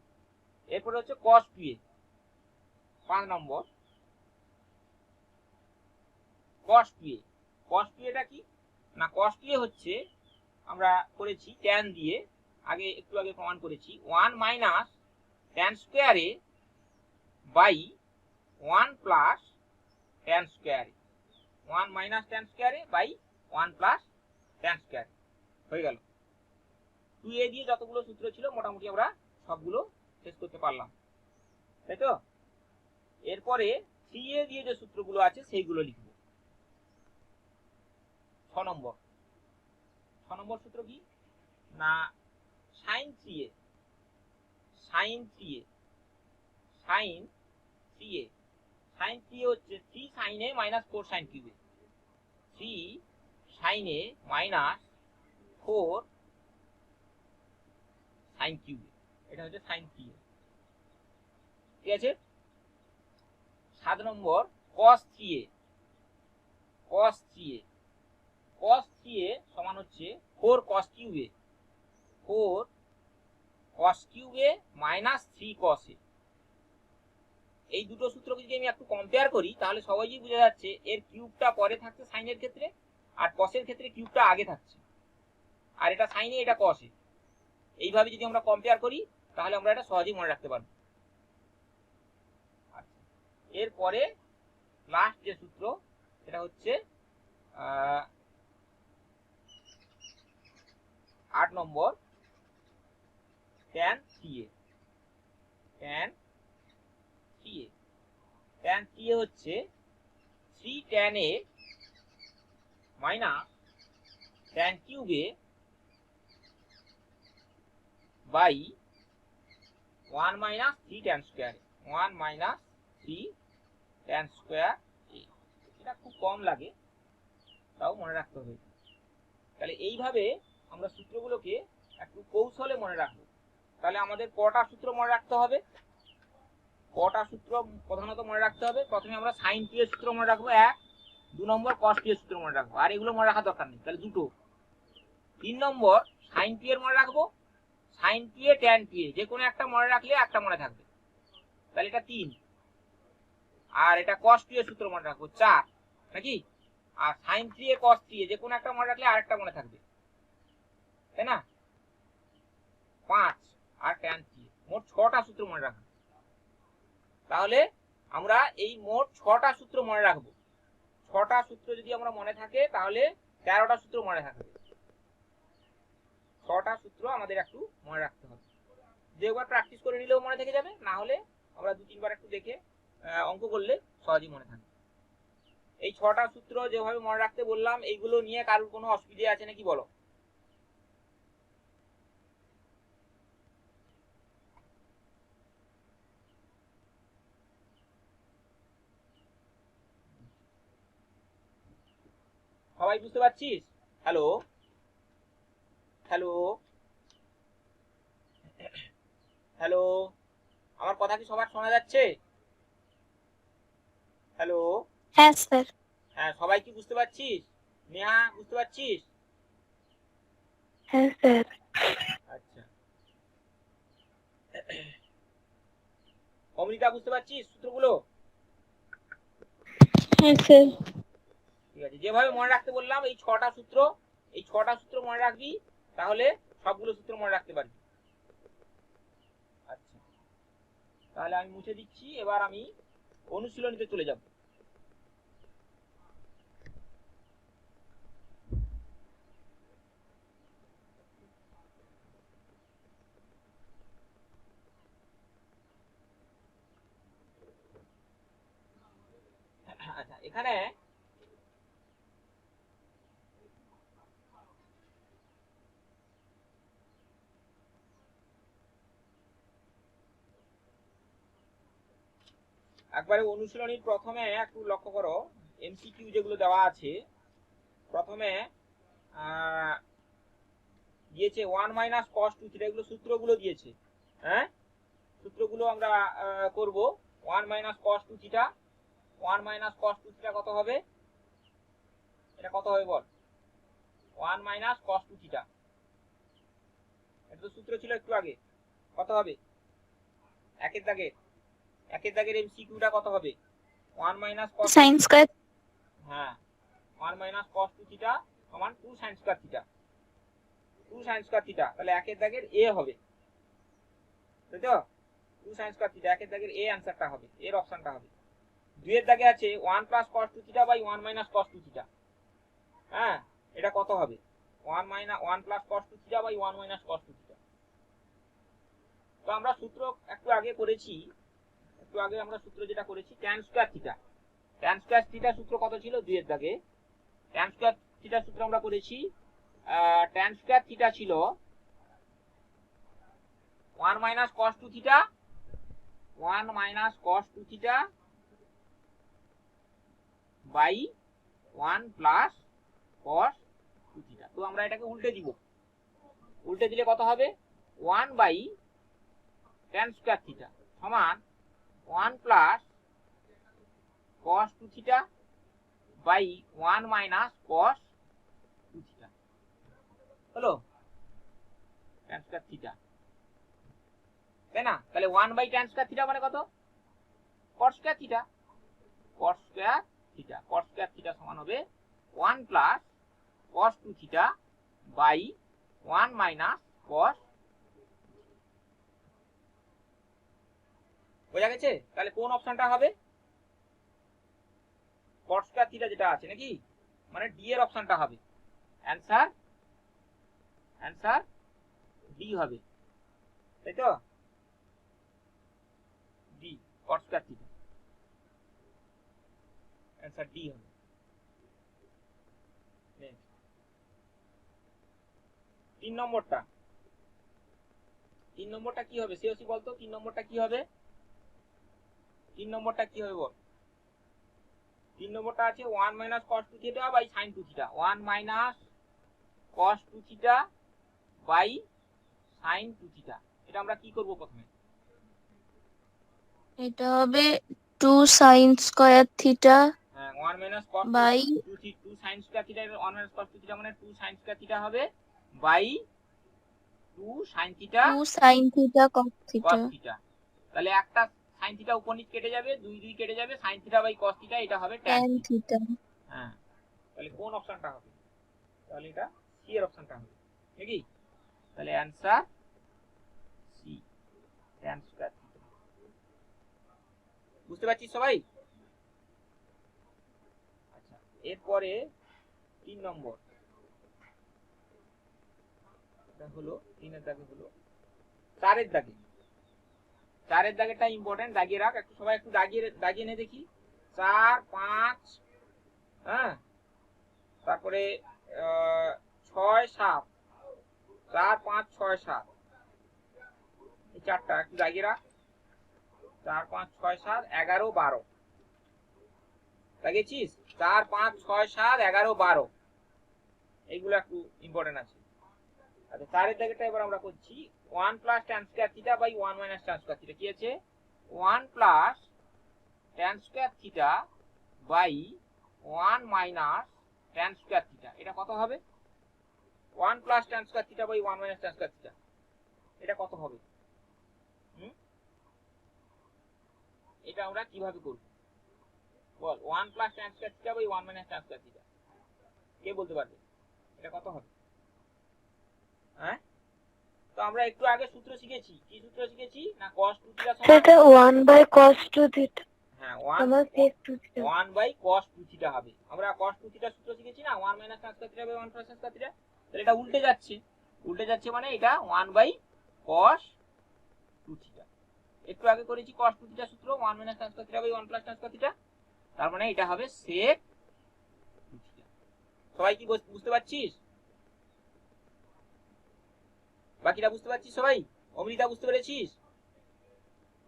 এরপরে হচ্ছে cos 2a। 5 নম্বর cos 2a টা কি না, cos 2a হচ্ছে আমরা করেছি tan দিয়ে, একটু আগে প্রমাণ করেছি 1 minus tan square a by 1 plus tan square. 1 minus tan square a by 1 plus tan square হয়ে গেল। 2a দিয়ে যতগুলো সূত্র ছিল মোটামুটি আমরা সবগুলো শেষ করতে পারলাম, তাই তো। এরপরে 3a দিয়ে যে সূত্রগুলো আছে সেইগুলো লিখব। 6 নম্বর সূত্র কি না, sin 3a হচ্ছে 3 sin a minus 4 sin cube। 3 sin a minus 4 sin cube, এটা হচ্ছে sin 3a। ঠিক আছে। 7 নম্বর cos 3a সমান হচ্ছে 4 cos cube a minus 3 cos a। এই দুটো সূত্রকে যদি আমি একটু কম্পেয়ার করি তাহলে সহজেই বোঝা যাচ্ছে এর কিউবটা পরে থাকছে সাইনের ক্ষেত্রে, আর কসের ক্ষেত্রে কিউবটা আগে থাকছে, আর এটা সাইনে এটা কসে। এইভাবে যদি আমরা কম্পেয়ার করি তাহলে আমরা এটা সহজেই মনে রাখতে পারবো। এরপরে লাস্ট যে সূত্র সেটা হচ্ছে 8 নম্বর tan 3a। tan 3a হচ্ছে 3 tan a minus tan cube a by 1 minus 3 tan square। 1 minus 3 tan square a। এটা খুব কম লাগে, তাও মনে রাখতে হবে। তাহলে এইভাবে আমরা সূত্রগুলোকে একটু কৌশলে মনে রাখবো। তাহলে আমাদের কটা সূত্র মনে রাখতে হবে? প্রধানত মনে রাখতে হবে। প্রথমে আমরা sin 2 এর সূত্র মনে রাখবো 1, 2 নম্বর cos 2 এর সূত্র মনে রাখবো, আর এগুলো মনে রাখার দরকার নেই, তাহলে দুটো। 3 নম্বর sin 2 এর মনে রাখবো, sin 2a tan 2a, যে কোনো একটা মনে রাখলে একটা মনে থাকবে, তাহলে এটা 3। আর এটা cos 2 এর সূত্র মনে রাখবো 4 নাকি, আর sin 3a cos 3a, যে কোনো একটা মনে রাখলে আরেকটা মনে থাকবে, তাই না, 5। আর tan 3a, মোট 6টা সূত্র মনে রাখবো। তাহলে আমরা এই মোট 6টা সূত্র মনে রাখবো। 6টা সূত্র যদি আমরা মনে থাকে তাহলে 13টা সূত্র মনে থাকবে। 6টা সূত্র আমাদের একটু মনে রাখতে হবে, যে একবার প্র্যাকটিস করে নিলেও মনে থেকে যাবে, না হলে আমরা 2-3 বার একটু দেখে অঙ্ক করলে সহজেই মনে থাকবে। এই 6টা সূত্র যেভাবে মনে রাখতে বললাম, এইগুলো নিয়ে কারোর কোনো অসুবিধা আছে নাকি বলো? সবাই বুঝতে পারছিস? হ্যালো হ্যালো হ্যালো, আমার কথা কি সবার শোনা যাচ্ছে? হ্যালো, হ্যাঁ স্যার। হ্যাঁ সবাই কি বুঝতে পারছিস? নেহা বুঝতে পারছিস? হ্যাঁ স্যার। আচ্ছা, অমৃতা বুঝতে পারছিস সূত্রগুলো? হ্যাঁ স্যার। ঠিক আছে, যেভাবে মনে রাখতে বললাম এই 6টা সূত্র, এই 6টা সূত্র মনে রাখবি, তাহলে সবগুলো সূত্র মনে রাখতে পারবি। আচ্ছা, তাহলে আমি মুছে দিচ্ছি, এবার আমি অনুশীলনীতে চলে যাব। আচ্ছা, এখানে একবারে অনুশীলনীর প্রথমে একটু লক্ষ্য করো, এমসিকিউ যেগুলো দেওয়া আছে, প্রথমে দিয়েছে 1 মাইনাস কস 2 থিটা, এগুলো সূত্রগুলো দিয়েছে। হ্যাঁ, সূত্রগুলো আমরা করব। 1 minus cos 2 theta, 1 minus cos 2 theta কত হবে? এটা কত হবে বল? 1 মাইনাস কস 2 থিটা, এটা তো সূত্র ছিল একটু আগে। কত হবে? একের দাগের এমসিকিউটা কত হবে? 1 মাইনাস কস, সাইন স্কয়ার। হ্যাঁ 1 মাইনাস কস 2 থিটা সমান 2 sine square theta, 2 sine square theta, তাহলে একের দাগের এ হবে, তাই তো? 2 সাইন স্কয়ার থিটা, একের দাগের এ অ্যানসারটা হবে, এর অপশনটা হবে। দুইয়ের দাগে আছে 1 plus cos 2 theta by 1 minus cos 2 theta. হ্যাঁ, এটা কত হবে? 1 plus cos 2 theta by 1 minus cos 2 theta. তো আমরা সূত্র একটু আগে করেছি, একটু আগে আমরা সূত্র যেটা করেছি tan square theta, tan square theta সূত্র কত ছিল? দুইয়ের দাগে tan স্কয়ার থিটা সূত্র আমরা করেছি, tan স্কয়ার থিটা ছিল 1 minus cos 2 theta, 1 minus cos 2 theta by 1 plus cos 2 theta. তো আমরা এটাকে উল্টে দিব, উল্টে দিলে কত হবে? 1 বাই tan স্কয়ার থিটা সমান 1 plus cos 2 theta by 1 minus cos 2 theta হলো tan স্কয়ার থিটা, তাই না? তাহলে 1 বাই tan স্কয়ার থিটা মানে কত? cos square theta, cos square theta, cos square theta সমান হবে 1 plus cos 2 theta by 1 minus cos। বোঝা গেছে? তাহলে কোন অপশনটা হবে? cos স্কয়ার থিটা যেটা আছে নাকি, মানে ডি এর অপশনটা হবে। অ্যানসার ডি হবে, তাই তো? D, cos square theta, answer D হবে। তিন নম্বরটা কি হবে? সিওসি বলতো 3 নম্বরটা কি হবে? 3 নম্বরটা কি হবে বল? 3 নম্বরটা আছে 1 minus cos 2 theta by sin 2 theta, 1 minus cos 2 theta by sin 2 theta. এটা আমরা কি করব প্রথমে? এটা হবে 2 সাইন স্কয়ার থিটা হ্যাঁ, 1 minus cos by 2 sin square theta, 1 minus cos 2 theta মানে 2 sin স্কয়ার থিটা হবে by 2 sin theta 2 sine theta cos theta. cos theta. তাহলে একটা sin থিটা উপর নিচ কেটে যাবে, 2 2 কেটে যাবে, sin theta by cos theta, এটা হবে tan ট্যান থিটা। থিটা। হ্যাঁ, তাহলে কোন অপশনটা হবে? তাহলে এটা সি এর অপশনটা হবে নাকি? তাহলে answer C, tan square theta. বুঝতে পারছিস সবাই? আচ্ছা, এরপরে 3 নম্বর, এটা হলো 3 এর দাগে, হলো 4 এর দাগে। চারের দাগেরটা ইম্পর্টেন্ট, দাগিয়ে রাখ, একটু সবাই একটু দাগিয়ে নে দেখি। 4 5, হ্যাঁ, তারপরে 6 7, 4 5 6 7, এই চারটা একটু দাগিয়ে রাখ। 4 5 6 7 11 12 দাগিয়েছিস? 4 5 6 7 11 12, এইগুলো একটু ইম্পর্টেন্ট আছে। আচ্ছা, চারের দাগেরটা এবার আমরা করছি 1 plus tan square theta by 1 minus tan square theta. কি আছে? 1 plus tan square theta by 1 minus tan square theta, এটা কত হবে? 1 plus tan square theta by 1 minus tan square theta, এটা কত হবে? এটা আমরা কিভাবে করব বল? 1 plus tan square theta by 1 minus tan square theta, কে বলতে পারবে এটা কত হবে? হ্যাঁ, তো আমরা একটু আগে সূত্র শিখেছি, কি সূত্র শিখেছি না? cos 2 থিটা সমান সেটা 1 বাই cos 2 থিটা, হ্যাঁ sec 2 theta. 1 by cos 2 theta হবে। আমরা cos 2 থিটা সূত্র শিখেছি না, 1 minus tan square theta by 1 plus tan square theta. তাহলে এটা উল্টে যাচ্ছে, মানে এটা 1 বাই cos 2 থিটা। একটু আগে করেছি cos 2 থিটা সূত্র 1 minus tan square theta by 1 plus tan square theta, তার মানে এটা হবে sec 2 থিটা। সবাই কি বুঝতে পারছিস? বাকিটা বুঝতে পারছিস সবাই? অমৃতা বুঝতে পেরেছিস?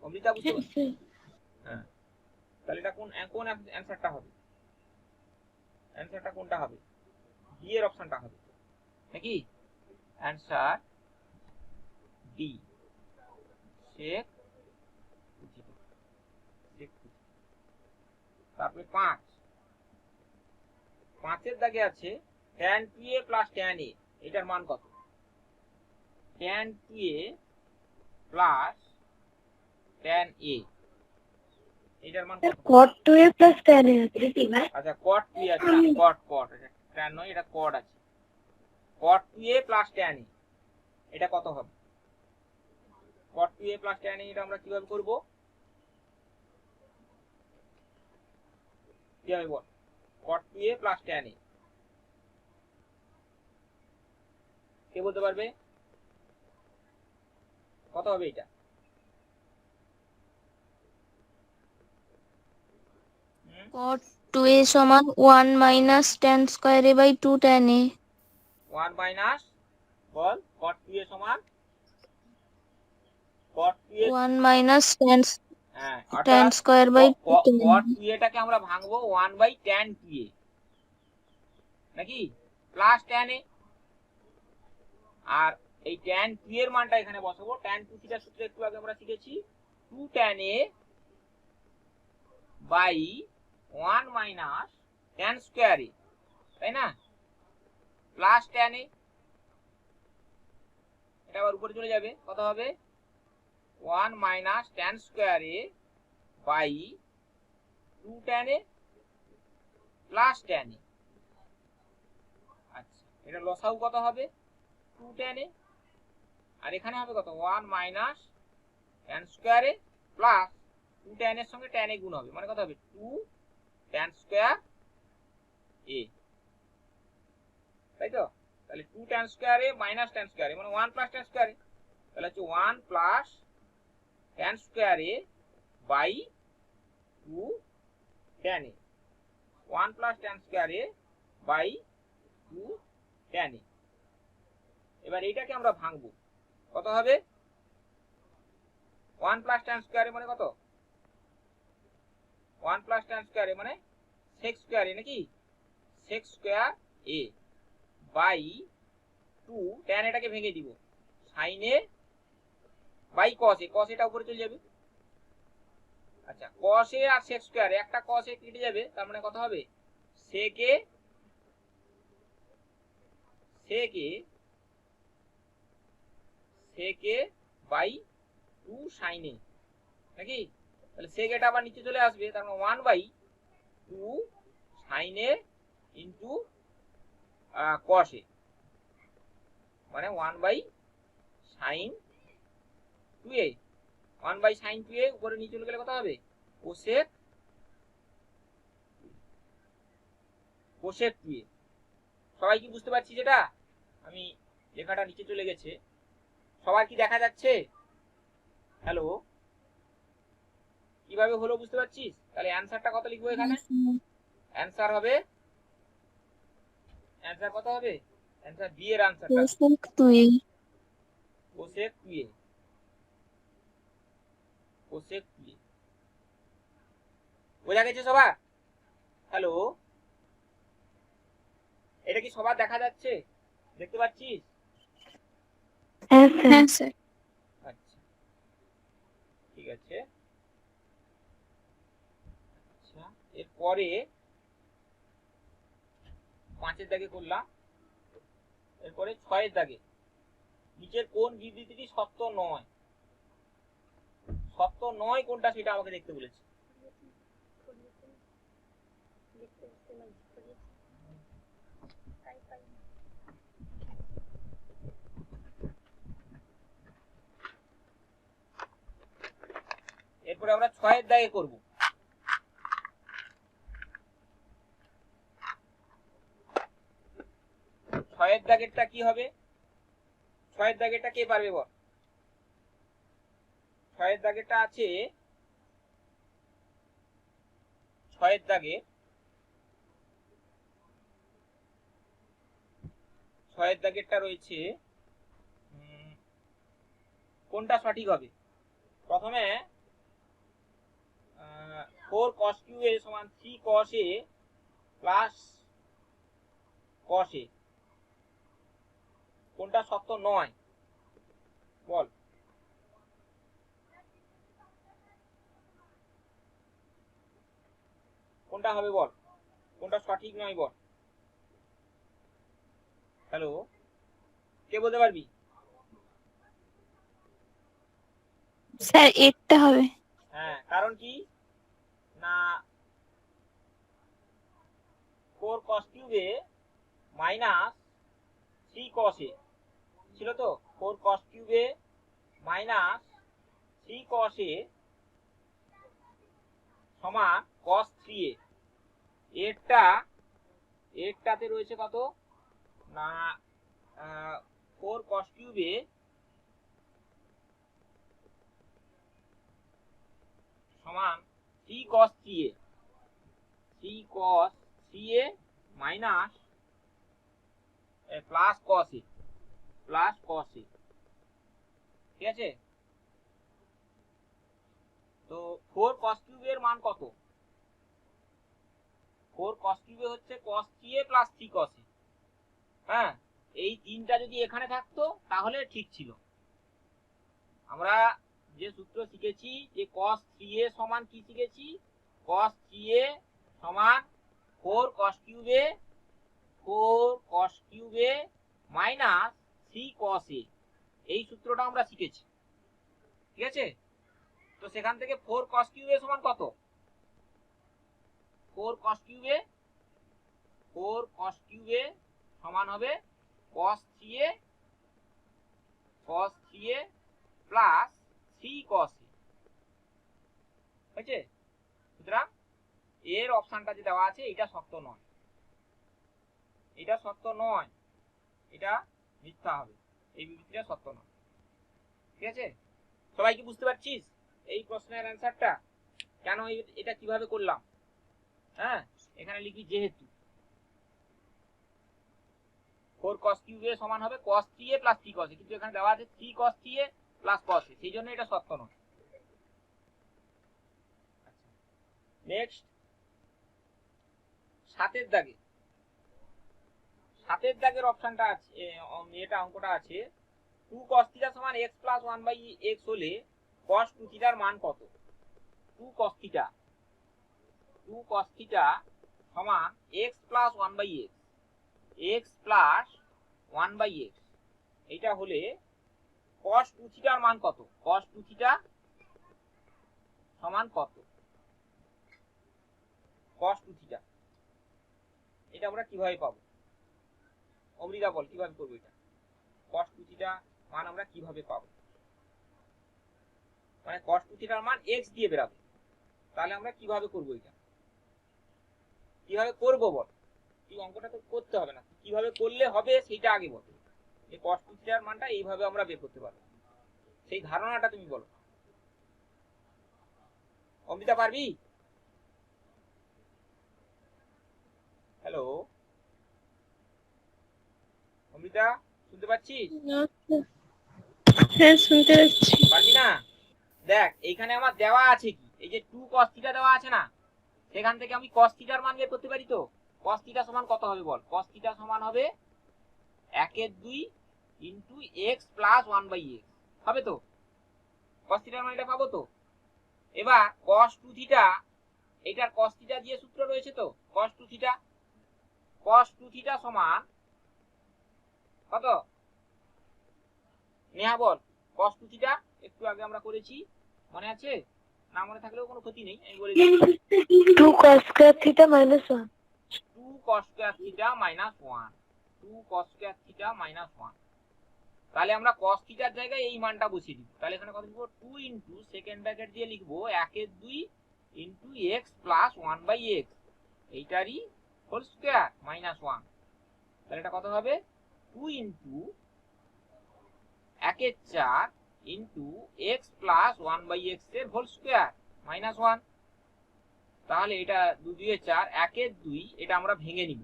অমৃতা বুঝতে পারছিস? হ্যাঁ, তাহলে এটা কোন অ্যানসারটা হবে? অ্যানসারটা কোনটা হবে? ডি এর অপশনটা হবে নাকি? Answer D, sec 2 theta. তারপরে 5 এর দাগে আছে tan 2a plus tan a, এটার মান কত? tan 2a plus tan a, এটার মান কত? cot 2a plus tan a আছে কি ভাই? আচ্ছা, cot 2a আছে না, cot এটা tan নয়, এটা cot আছে। cot 2a plus tan a, এটা কত হবে? cot 2a plus tan a এটা আমরা কিভাবে করব? কিভাবে বল? cot 2a plus tan a, কে বলতে পারবে কত হবে এটা? cot 2a সমান 1 minus tan square a by 2 tan a। 1 minus বল cot 2a সমান cot 2a 1 মাইনাস tan হ্যাঁ, tan অর্থাৎ square by 2 tan cot 2a টাকে আমরা ভাঙবো 1 বাই tan 2a নাকি, প্লাস tan a, আর এই tan 2 এর মানটা এখানে বসাবো। tan 2 থিটা সূত্র একটু আগে আমরা শিখেছি, 2 tan a by 1 minus tan square a, তাই না, প্লাস tan a, এটা আবার উপরে চলে যাবে, কত হবে? 1 minus tan square a by 2 tan a plus tan a। আচ্ছা, এটা লসাগু কত হবে? 2 tan a, আর এখানে হবে কত? 1 minus tan square a plus 2 tan এর সঙ্গে tan a গুণ হবে, মানে কত হবে? 2 tan স্কয়ার a, তাই তো? তাহলে 2 tan square a minus tan square a মানে 1 প্লাস tan স্কয়ার a, তাহলে হচ্ছে 1 plus tan square a by 2 tan a, 1 plus tan square a by 2 tan a। এবার এইটাকে আমরা ভাঙবো, কত হবে? 1 প্লাস tan স্কয়ার a মানে কত? 1 প্লাস tan স্কয়ার a মানে sec স্কয়ার a নাকি, sec square a by 2 tan এটাকে ভেঙে দিব, sin a by cos a, cos এটা উপরে চলে যাবে। আচ্ছা, cos a আর sec স্কয়ার, একটা cos a কেটে যাবে, তার মানে কত হবে? sec a by 2 sin a নাকি, তাহলে sec এটা আবার নিচে চলে আসবে, তার মানে 1 by 2 sin a into cos a, মানে 1 by sin 2a, 1 by sin 2a উপরে নিচে চলে গেলে কত হবে? cosec 2a। সবাই কি বুঝতে পারছি? যেটা আমি লেখাটা নিচে চলে গেছে, সবার কি দেখা যাচ্ছে? হ্যালো, কিভাবে হলো বুঝতে পারছিস? তাহলে অ্যানসারটা কত লিখবো এখানে? অ্যানসার হবে, অ্যানসার কত হবে? অ্যানসার বি এর অ্যানসারটা cosec 2a। Cosec 2a, cosec 2a। বোঝা গেছে সবার? হ্যালো, এটা কি সবার দেখা যাচ্ছে, দেখতে পাচ্ছিস? হ্যাঁ স্যার। আচ্ছা ঠিক আছে। আচ্ছা এরপরে 5-এর দাগে করলাম, এরপরে 6-এর দাগে নিচের কোন বিবৃতিটি সত্য নয়? সত্য নয় কোনটা সেটা আমাকে দেখতে বলেছে। এরপরে আমরা 6-এর দাগে করব। 6-এর দাগেরটা কি হবে? 6-এর দাগেরটা কে পারবে বল? 6-এর দাগেরটা আছে, 6-এর দাগে 6-এর দাগেরটা রয়েছে, কোনটা সঠিক হবে? প্রথমে 4 cos qa সমান 3 cos a plus cos a, কোনটা সত্য নয় বল? কোনটা হবে বল? কোনটা সঠিক নয় বল? হ্যালো, কে বলতে পারবি? স্যার এরটা হবে। হ্যাঁ, কারণ কি না 4 cos cube minus 3 cos a ছিল তো, 4 cos cube minus 3 cos a সমান cos 3a। এরটাতে রয়েছে কত না 4 cos cube সমান 3 cos 3a, 3 cos 3a minus plus cos a, plus cos a, ঠিক আছে? তো 4 cos cube এর মান কত? 4 cos cube হচ্ছে cos 3a plus 3 cos a। হ্যাঁ, এই তিনটা যদি এখানে থাকতো তাহলে ঠিক ছিল। আমরা যে সূত্র শিখেছি যে cos 3a সমান কি শিখেছি? cos 3a সমান 4 cos cube 4 cos cube minus 3 cos a, এই সূত্রটা আমরা শিখেছি, ঠিক আছে? তো সেখান থেকে 4 cos cube সমান কত? 4 cos cube 4 cos cube সমান হবে cos 3a plus 3 cos a, হয়েছে? সুতরাং এর অপশনটা যে দেওয়া আছে এটা সত্য নয়, এটা সত্য নয়, এটা মিথ্যা হবে, এই বিবৃতিটা সত্য নয়, ঠিক আছে? সবাই কি বুঝতে পারছিস এই প্রশ্নের অ্যান্সারটা? কেন এটা কিভাবে করলাম? হ্যাঁ, এখানে লিখি যেহেতু 4 cos cube সমান হবে cos 3a plus 3 cos a, কিন্তু এখানে দেওয়া আছে 3 cos 3a plus cos a, সেই জন্য এটা সত্য নয়। নেক্সট 7-এর দাগে, 7-এর দাগের অপশনটা আছে, এটা অঙ্কটা আছে 2 cos θ সমান x প্লাস 1/x হলে cos 2 θ এর মান কত? 2 cos θ সমান x plus 1/x, x plus 1/x, এইটা হলে cos 2 θ এর মান কত? cos 2 θ সমান কত? cos 2 θ এটা আমরা কিভাবে পাবো? অমৃতা বল কিভাবে করবো এটা? cos 2 θ মান আমরা কিভাবে পাবো? মানে cos 2 θ এর মান x দিয়ে বেরাবে, তাহলে আমরা কিভাবে করবো এটা? কিভাবে করবো বল? তুই অঙ্কটা তো করতে হবে না, কিভাবে করলে হবে সেইটা আগে বল। এই cos 2 θ এর মানটা এইভাবে আমরা বের করতে পারবো, সেই ধারণাটা তুমি বলো। অমৃতা পারবি? হ্যালো অমৃতা, শুনতে পাচ্ছিস? হ্যাঁ শুনতে পাচ্ছি। পারবি না? দেখ এইখানে আমার দেওয়া আছে কি, এই যে 2 cos থিটা দেওয়া আছে না, সেখান থেকে আমি cos থিটার মান বের করতে পারি। তো cos থিটা সমান কত হবে বল? cos থিটা সমান হবে 1/2 ইন্টু x প্লাস 1/x হবে তো? cos থিটার মান এটা পাবো তো। এবার cos 2 থিটা, এটার cos থিটা দিয়ে সূত্র রয়েছে তো, cos 2 থিটা, cos 2 থিটা সমান কত? নেহা বল, cos 2 থিটা একটু আগে আমরা করেছি, মনে আছে? না মনে থাকলেও কোনো ক্ষতি নেই, আমি বলে দিচ্ছি। 2 cos square theta minus 1. 2 cos square theta minus 1, 2 cos square theta minus 1। তাহলে আমরা cos থিটার জায়গায় এই মানটা বসিয়ে দিব। তাহলে এখানে কত লিখবো? 2 ইনটু সেকেন্ড ব্র্যাকেট দিয়ে লিখবো 1/2 ইনটু x প্লাস 1/x, এইটারই হোল স্কয়ার মাইনাস 1। তাহলে এটা কত হবে? 2 into 1/4 into x plus 1/x এর হোল স্কয়ার মাইনাস 1। তাহলে এটা 2 2 4, 1/2, এটা আমরা ভেঙে নিব।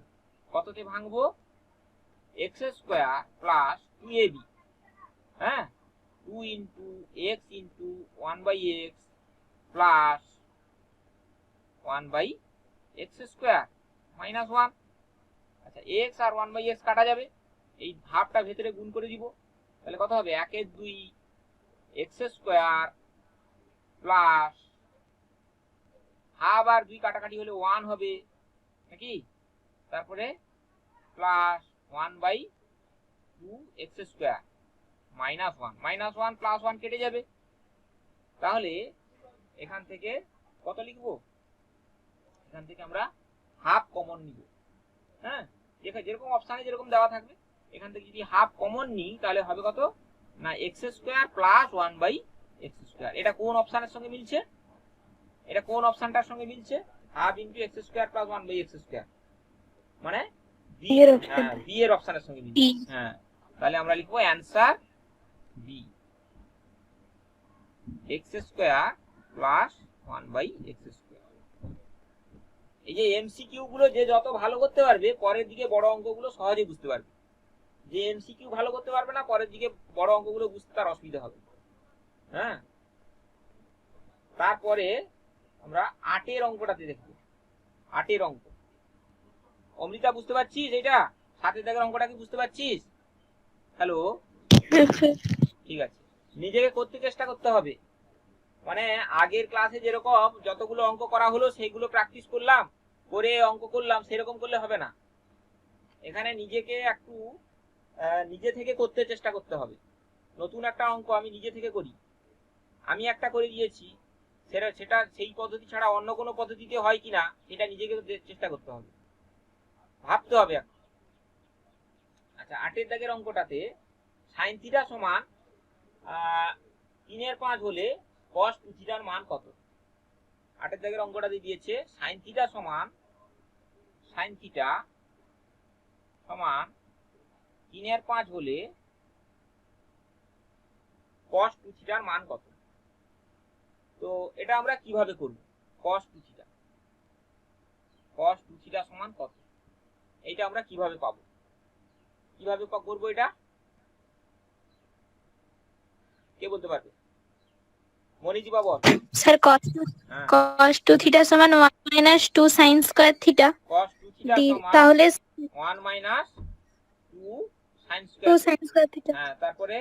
কততে ভাঙবো? x স্কয়ার প্লাস 2ab, হ্যাঁ, 2 into x into 1/x plus 1/x square minus 1। আচ্ছা, x আর 1/x কাটা যাবে, এই হাফটা ভেতরে গুণ করে দিব। তাহলে কত হবে? 1/2 x স্কয়ার প্লাস হাফ আর 2 কাটাকাটি হলে 1 হবে নাকি, তারপরে plus 1/2 x square minus 1, minus 1 plus 1 কেটে যাবে। তাহলে এখান থেকে কত লিখবো? এখান থেকে আমরা হাফ কমন নিব। হ্যাঁ, যেরকম অপশানে যেরকম দেওয়া থাকবে, এখান থেকে যদি হাফ কমন নিই তাহলে হবে কত না, x square plus 1/x square. এটা কোন অপশানের সঙ্গে মিলছে? এটা কোন অপশানটার সঙ্গে মিলছে? Half into x square plus 1/x square, মানে বি এর অপশন। হ্যাঁ, বি এর অপশানের সঙ্গে মিলছে। হ্যাঁ, তাহলে আমরা লিখবো answer B, x square plus 1/x square. এই যে এমসিকিউ গুলো যে যত ভালো করতে পারবে, পরের দিকে বড় অঙ্কগুলো সহজে বুঝতে পারবে। যে এমসিকিউ ভালো করতে পারবে না, পরের দিকে বড় অঙ্কগুলো বুঝতে তার অসুবিধা হবে। হ্যাঁ, তারপরে আমরা 8 এর অঙ্কটাতে দেখব। 8 এর অঙ্ক অমৃতা বুঝতে পারছিস? এটা 7 এর দাগের অঙ্কটা কি বুঝতে পারছিস? হ্যালো, ঠিক আছে, নিজেকে করতে চেষ্টা করতে হবে। মানে আগের ক্লাসে যেরকম যতগুলো অঙ্ক করা হলো সেইগুলো প্র্যাকটিস করলাম, করে অঙ্ক করলাম, সেরকম করলে হবে না। এখানে নিজেকে একটু নিজে থেকে করতে চেষ্টা করতে হবে। নতুন একটা অঙ্ক আমি নিজে থেকে করি, আমি একটা করে দিয়েছি, সেটা সেই পদ্ধতি ছাড়া অন্য কোনো পদ্ধতিতে হয় কিনা সেটা নিজেকে চেষ্টা করতে হবে, ভাবতে হবে। আচ্ছা, 8 এর দাগের অঙ্কটাতে sin থিটা সমান 3/5 হলে cos 2 থিটার মান কত? 8 এর দাগের অঙ্কটাতে দিয়েছে sin থিটা সমান 3/5 হলে cos 2 থিটার মান কত? তো এটা আমরা কিভাবে করব? cos 2 থিটা সমান কত, এইটা আমরা কিভাবে পাবো? কিভাবে করবো এটা? কে বলতে পারবে? মনিজিবা বল। স্যার cos 2 থিটা সমান 1 minus 2 sin square theta, cos 2 theta সমান তাহলে 1 minus 2 sin 2 square sin square theta। হ্যাঁ, তারপরে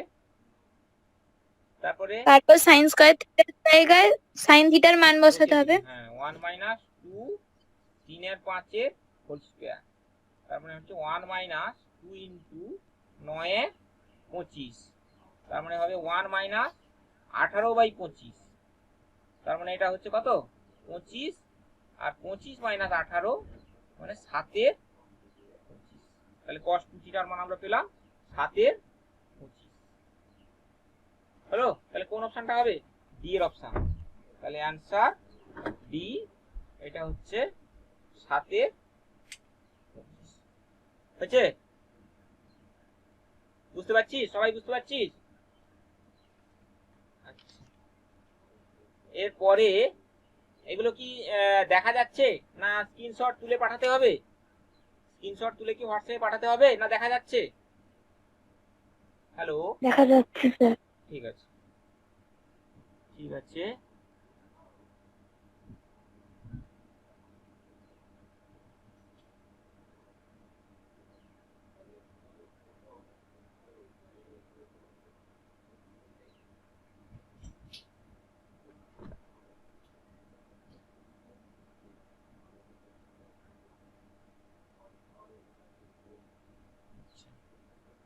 তারপর sin square theta জায়গায় sin থিটার মান বসাতে হবে। হ্যাঁ, 1 minus 2 3/5 এর হোল স্কয়ার, তার মানে হচ্ছে 1 minus 2 ইনটু 9 এর 25, তার মানে হবে 1 minus 18/25, তার মানে এটা হচ্ছে কত? 25, আর 25 minus 18 মানে 7 এর 25। তাহলে cos 2 থিটার মান আমরা পেলাম 7 এর 25। হলো? তাহলে কোন অপশনটা হবে? ডি এর অপশন। তাহলে অ্যানসার ডি, এটা হচ্ছে 7 এর 25। হয়েছে? বুঝতে পারছিস? সবাই বুঝতে পারছিস? আচ্ছা, এরপরে এগুলো কি দেখা যাচ্ছে না স্ক্রিনশট তুলে পাঠাতে হবে? স্ক্রিনশট তুলে কি হোয়াটসঅ্যাপে পাঠাতে হবে না দেখা যাচ্ছে? হ্যালো, দেখা যাচ্ছে স্যার। ঠিক আছে, ঠিক আছে।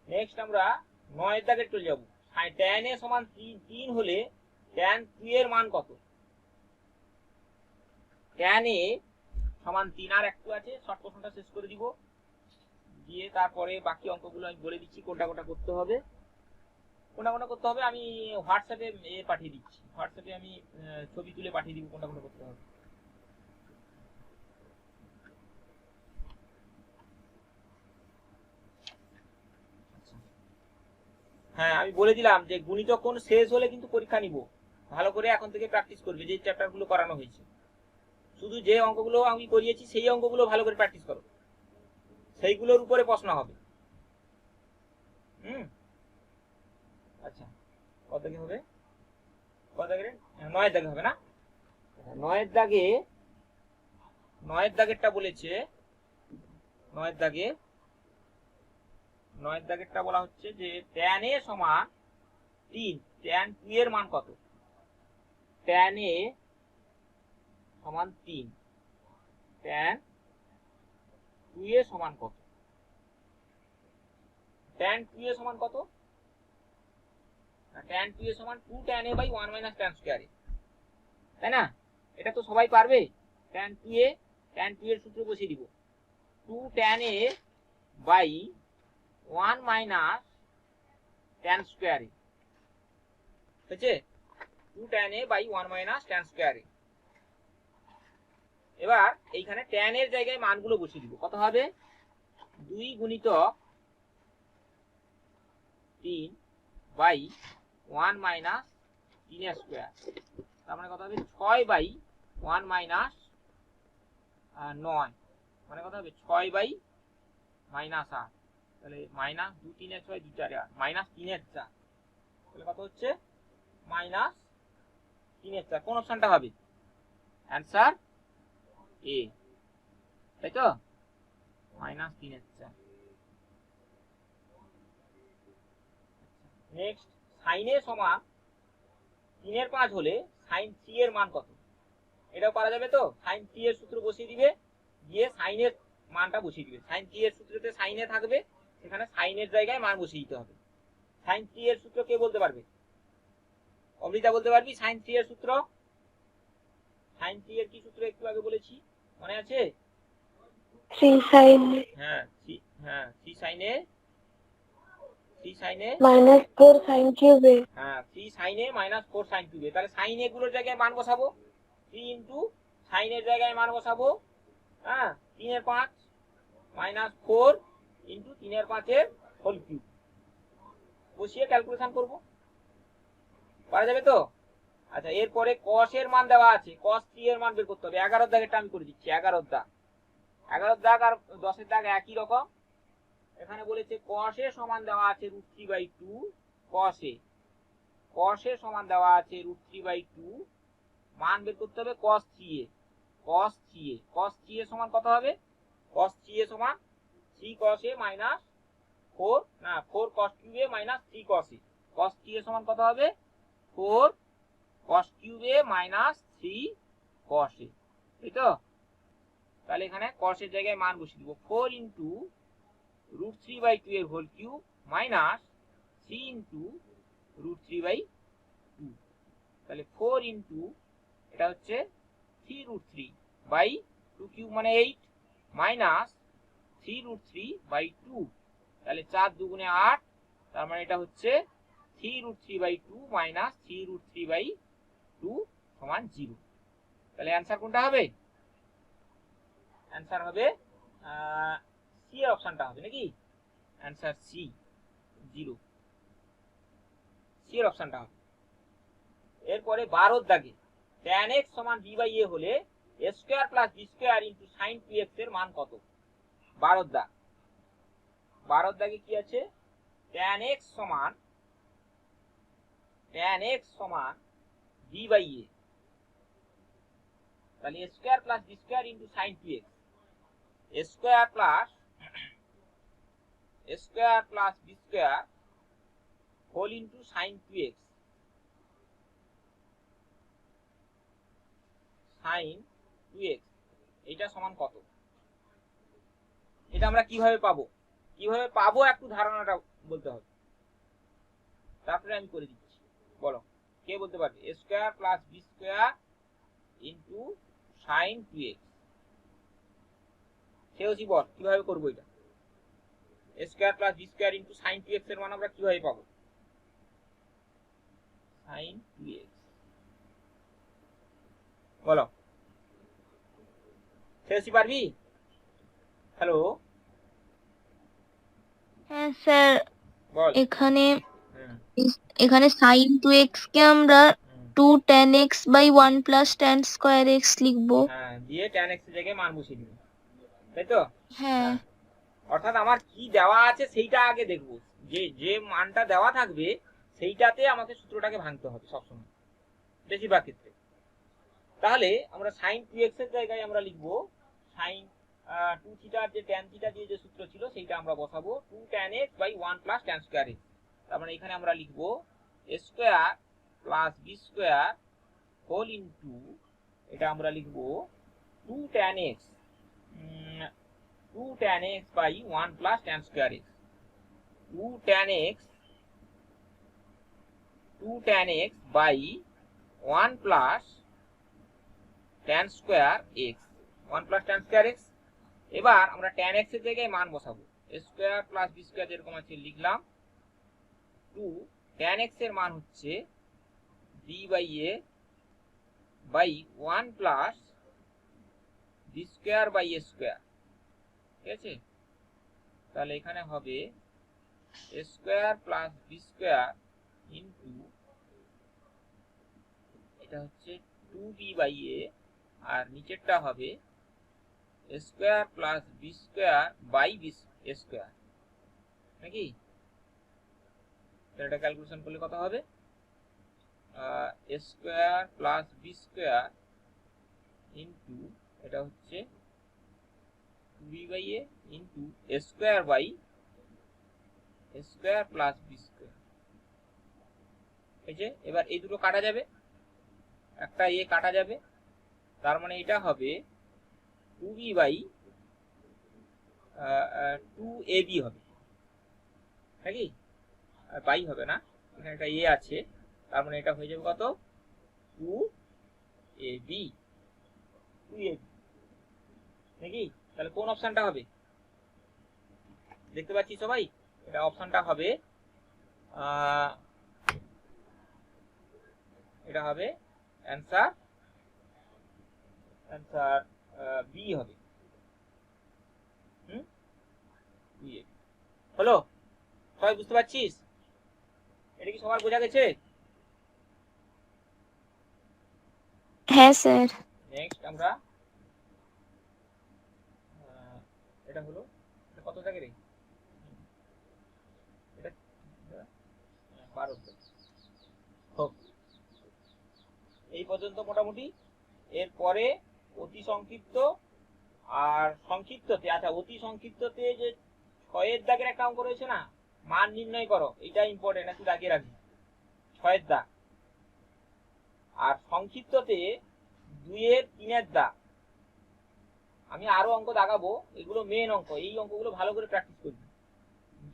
নেক্সট আমরা 9 দাগে চলে যাব। tan a সমান 3 হলে tan 2 এর মান কত? tan a সমান 3 আর একটু আছে, শর্ট প্রশ্নটা শেষ করে দিব, দিয়ে তারপরে বাকি অঙ্কগুলো আমি বলে দিচ্ছি কোনটা কোনটা করতে হবে। কোনটা কোনটা করতে হবে আমি হোয়াটসঅ্যাপে পাঠিয়ে দিচ্ছি, হোয়াটসঅ্যাপে আমি ছবি তুলে পাঠিয়ে দিব কোনটা কোনটা করতে হবে। হ্যাঁ, আমি বলে দিলাম যে গুণিতক কোণ শেষ হলে কিন্তু পরীক্ষা নিব, ভালো করে এখন থেকে প্র্যাকটিস করবে। যে চ্যাপ্টারগুলো করানো হয়েছে, শুধু যে অঙ্কগুলো আমি করিয়েছি সেই অঙ্কগুলো ভালো করে প্র্যাকটিস করো, সেইগুলোর উপরে প্রশ্ন হবে। আচ্ছা, কত দাগে হবে? কত দাগে? 9 দাগে হবে না? 9 দাগে, 9 দাগেরটা বলেছে, 9 দাগে, 9 দাগেরটা বলা হচ্ছে যে tan a সমান 3, tan 2 এর মান কত? tan a সমান 3, tan 2 এ সমান কত? tan 2 এ সমান কত? tan 2 এ সমান 2 tan a by 1 minus tan square a, তাই না? এটা তো সবাই পারবে। tan 2 এ, tan 2 এর সূত্র বসিয়ে দিব, 2 tan a by 1 minus tan square a, বুঝছে? 2 tan a by 1 minus tan square a। এবার এইখানে tan এর জায়গায় মানগুলো বসিয়ে দিব। কত হবে? 2 গুণিতক 3 বাই 1 মাইনাস 3 এর স্কয়ার, তার মানে কত হবে? 6 বাই 1 মাইনাস 9, মানে কত হবে? 6 বাই মাইনাস 8, তাহলে মাইনাস 2 3 এর 6 2 4 8 মাইনাস 3 এর 4, তাহলে কত হচ্ছে? মাইনাস 3 এর 4। কোন অপশনটা হবে? অ্যান্সার এ, তাই তো? মাইনাস 3 এর 4। নেক্সট, sin a সমান 3 এর 5 হলে sin 3 এর মান কত? এটাও পারা যাবে তো? sin 3 এর সূত্র বসিয়ে দিবে, দিয়ে sin এর মানটা বসিয়ে দিবে। sin 3 এর সূত্রতে sin a থাকবে, সেখানে sin এর জায়গায় মান বসিয়ে দিতে হবে। sin 3 এর সূত্র কে বলতে পারবে? অমৃতা বলতে পারবি sin 3 এর সূত্র? sin 3 এর কি সূত্র একটু আগে বলেছি, মনে আছে? 3 sin হ্যাঁ, হ্যাঁ 3 sin a, 3 sin a minus 4 sin cube a। হ্যাঁ 3 sin a minus 4 sin cube a। তাহলে sin a গুলোর জায়গায় মান বসাবো, 3 ইনটু sin এর জায়গায় মান বসাবো, হ্যাঁ 3 এর 5 মাইনাস 4 ইনটু 3 এর 5 এর হোল কিউব, বসিয়ে ক্যালকুলেশন করব, পারা যাবে তো? আচ্ছা, এরপরে cos এর মান দেওয়া আছে, cos 3 এর মান বের করতে হবে। 11 দাগেরটা আমি করে দিচ্ছি, 11 দাগ, 11 দাগ আর 10 এর দাগ একই রকম। এখানে বলেছে cos এ সমান দেওয়া আছে √3/2 cos এ, cos এ সমান দেওয়া আছে √3/2, মান বের করতে হবে cos 3 এ, cos 3 এ, cos 3 এ সমান কত হবে? cos 3 এ সমান 3 cos a মাইনাস 4 না 4 cos cube a minus 3 cos a, cos 3 এ সমান কত হবে? 4 cos cube a minus 3 cos a, এই তো? তাহলে এখানে cos এর জায়গায় মান বসিয়ে দিব, 4 ইনটু √3/2 এর হোল কিউব মাইনাস 3 ইনটু √3/2, তাহলে 4 ইনটু এটা হচ্ছে 3√3/2 কিউব মানে 8 মাইনাস 3√3/2, তাহলে 4 দুগুণে 8, তার মানে এটা হচ্ছে 3√3/2 মাইনাস 3√3/2 সমান 0। তাহলে অ্যান্সার কোনটা হবে? অ্যান্সার হবে সি এর অপশনটা হবে নাকি? অ্যান্সার সি, 0, সি এর অপশনটা হবে। এরপরে 12 দাগে, tan x সমান b বাই a হলে a square plus b square into sin 2x এর মান কত? 12 দাগ, 12 দাগে কি আছে? tan x সমান b বাই a, তাহলে a square plus b square into sin 2x, a square plus b square whole into sin 2x, sin 2x এটা সমান কত? এটা আমরা কিভাবে পাবো একটু ধারণাটা বলতে হবে, তারপরে আমি করে দিচ্ছি। বলো, কে বলতে পারবে? a square plus b square into sin 2x, সেও কি বল কিভাবে করবো এটা? a square plus b square into sin 2x এর মান আমরা কিভাবে পাবো? sin 2x, বলো, সেও পারবি? হ্যালো, হ্যাঁ স্যার, বল। এখানে sin 2x কে আমরা 2 tan x by 1 plus tan square x লিখবো। হ্যাঁ, দিয়ে tan x এর জায়গায় মান বসিয়ে দিবি, তাই তো? হ্যাঁ। অর্থাৎ আমার কি দেওয়া আছে সেইটা আগে দেখবো, যে মানটা দেওয়া থাকবে সেইটাতে আমাকে সূত্রটাকে ভাঙতে হবে সবসময়, বেশিরভাগ ক্ষেত্রে। তাহলে আমরা sin 2x এর জায়গায় আমরা লিখবো sin 2 থিটার যে tan থিটা দিয়ে যে সূত্র ছিল সেইটা আমরা বসাবো 2 tan x by 1 plus tan square x। তার মানে এখানে আমরা লিখবো a square plus b square whole into, এটা আমরা লিখবো 2 tan x by 1 plus tan square x, 2 tan x by 1 plus tan square x, 1 plus tan square x। এবার আমরা tan x এর জায়গায় মান বসাবো, a square plus b square যেরকম আছে লিখলাম, 2 tan x এর মান হচ্ছে b by a by 1 plus b square by a square, ঠিক আছে? তাহলে এখানে হবে a square plus b square into, এটা হচ্ছে 2b বাই a, আর নিচেরটা হবে a square plus b square by a square, নাকি? এটা ক্যালকুলেশন করলে কত হবে? a square plus b square into, এটা হচ্ছে 2b by a into a square by a square plus b square. এই যে এবার এই দুটো কাটা যাবে, একটা a কাটা যাবে, তার মানে এটা হবে 2b বাই 2ab হবে, নাকি? বাই হবে না, এখানে একটা a আছে, তার মানে এটা হয়ে যাবে কত? 2ab, নাকি? তাহলে কোন অপশনটা হবে? দেখতে পাচ্ছি সবাই, এটা অপশনটা হবে, এটা হবে অ্যান্সার বি হবে। হলো? সবাই বুঝতে পারছিস? এটা কি সবার বোঝা গেছে? হ্যাঁ স্যার। নেক্সট আমরা এটা হলো, এটা কত থাকে রে? এটা 12। হোক, এই পর্যন্ত মোটামুটি। এরপরে অতি সংক্ষিপ্ত আর সংক্ষিপ্ততে, আচ্ছা অতি সংক্ষিপ্ততে যে 6 দাগের একটা অঙ্ক রয়েছে না, মান নির্ণয় করো, এটা ইম্পর্টেন্ট, একটু দাগিয়ে রাখবি 6 দাগ। আর সংক্ষিপ্ততে 2 3 দাগ। আমি আরো অঙ্ক দাগাবো, এগুলো মেন অঙ্ক, এই অঙ্কগুলো ভালো করে প্র্যাকটিস করবি।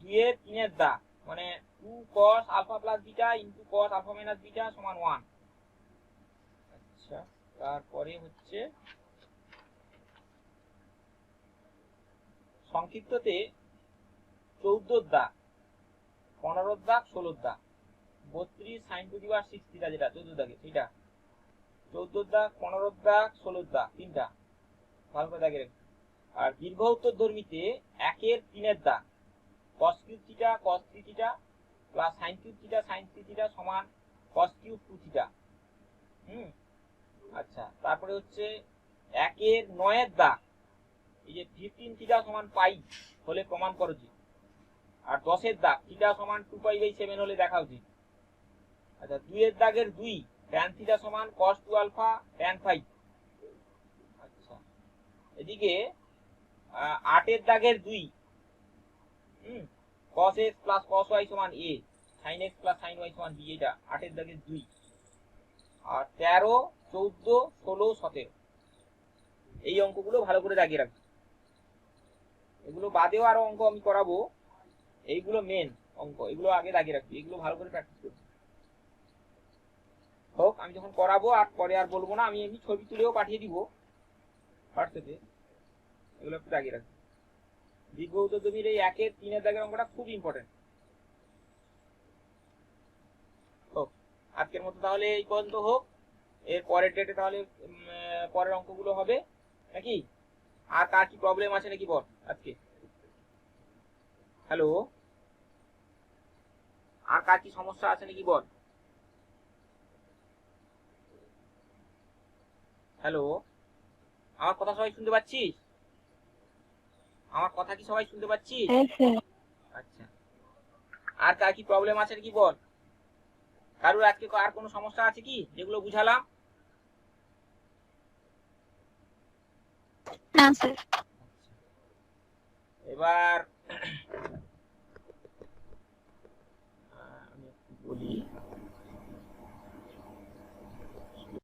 2 3 দাগ মানে 2 cos alpha plus beta into cos alpha minus beta সমান 1। আচ্ছা, তারপরে হচ্ছে সংক্ষিপ্ততে 14 দাগ, 15 দাগ, 16 দাগ, 32 sin to the power 6 theta, যেটা 14 দাগে সেটা, 14 দাগ, 15 দাগ, 16 দাগ, তিনটা ভালো করে দাগে রাখবি। আর দীর্ঘ উত্তরধর্মীতে 1 3 দাগ, cos cube theta cos 3 theta plus sin cube theta sin 3 theta সমান cos কিউব 2 থিটা। তারপরে হচ্ছে 1-9 দাগ, এই যে 15 থিটা সমান পাই হলে প্রমাণ করো যে, আর 10 দাগ থিটা সমান 2π/7 হলে দেখা উচিত। আচ্ছা 2 দাগের 2 tan থিটা সমান cos 2 আলফা tan 5। আচ্ছা এদিকে 8 দাগের 2 cos x plus cos y সমান a, sin x plus sin y সমান b, এটা 8 দাগের 2। আর 13, 14, 16, 17 এই অঙ্কগুলো ভালো করে দাগিয়ে রাখবে। এগুলো বাদেও আরো অঙ্ক আমি করাবো, এইগুলো মেন অঙ্ক, এগুলো আগে দাগিয়ে রাখবি, এগুলো ভালো করে প্র্যাকটিস করবি। হোক, আমি যখন করাবো আর পরে আর বলবো না, আমি এমনি ছবি তুলেও পাঠিয়ে দিব হোয়াটসঅ্যাপে, এগুলো একটু দাগিয়ে রাখবি। দীর্ঘ জমির এই 1-3 দাগের অঙ্কটা খুব ইম্পর্টেন্ট। হোক, আজকের মতো তাহলে এই পর্যন্ত হোক, এর পরের ডেটে তাহলে পরের অঙ্কগুলো হবে নাকি? আর কার কি প্রবলেম আছে নাকি বল আজকে? হ্যালো, আর কার কি সমস্যা আছে নাকি বল? হ্যালো, আমার কথা সবাই শুনতে পাচ্ছিস? আমার কথা কি সবাই শুনতে পাচ্ছিস? হ্যাঁ স্যার। আচ্ছা, আর কার কি প্রবলেম আছে নাকি বল? কারোর আজকে আর কোনো সমস্যা আছে কি যেগুলো বুঝালাম? না স্যার। এবার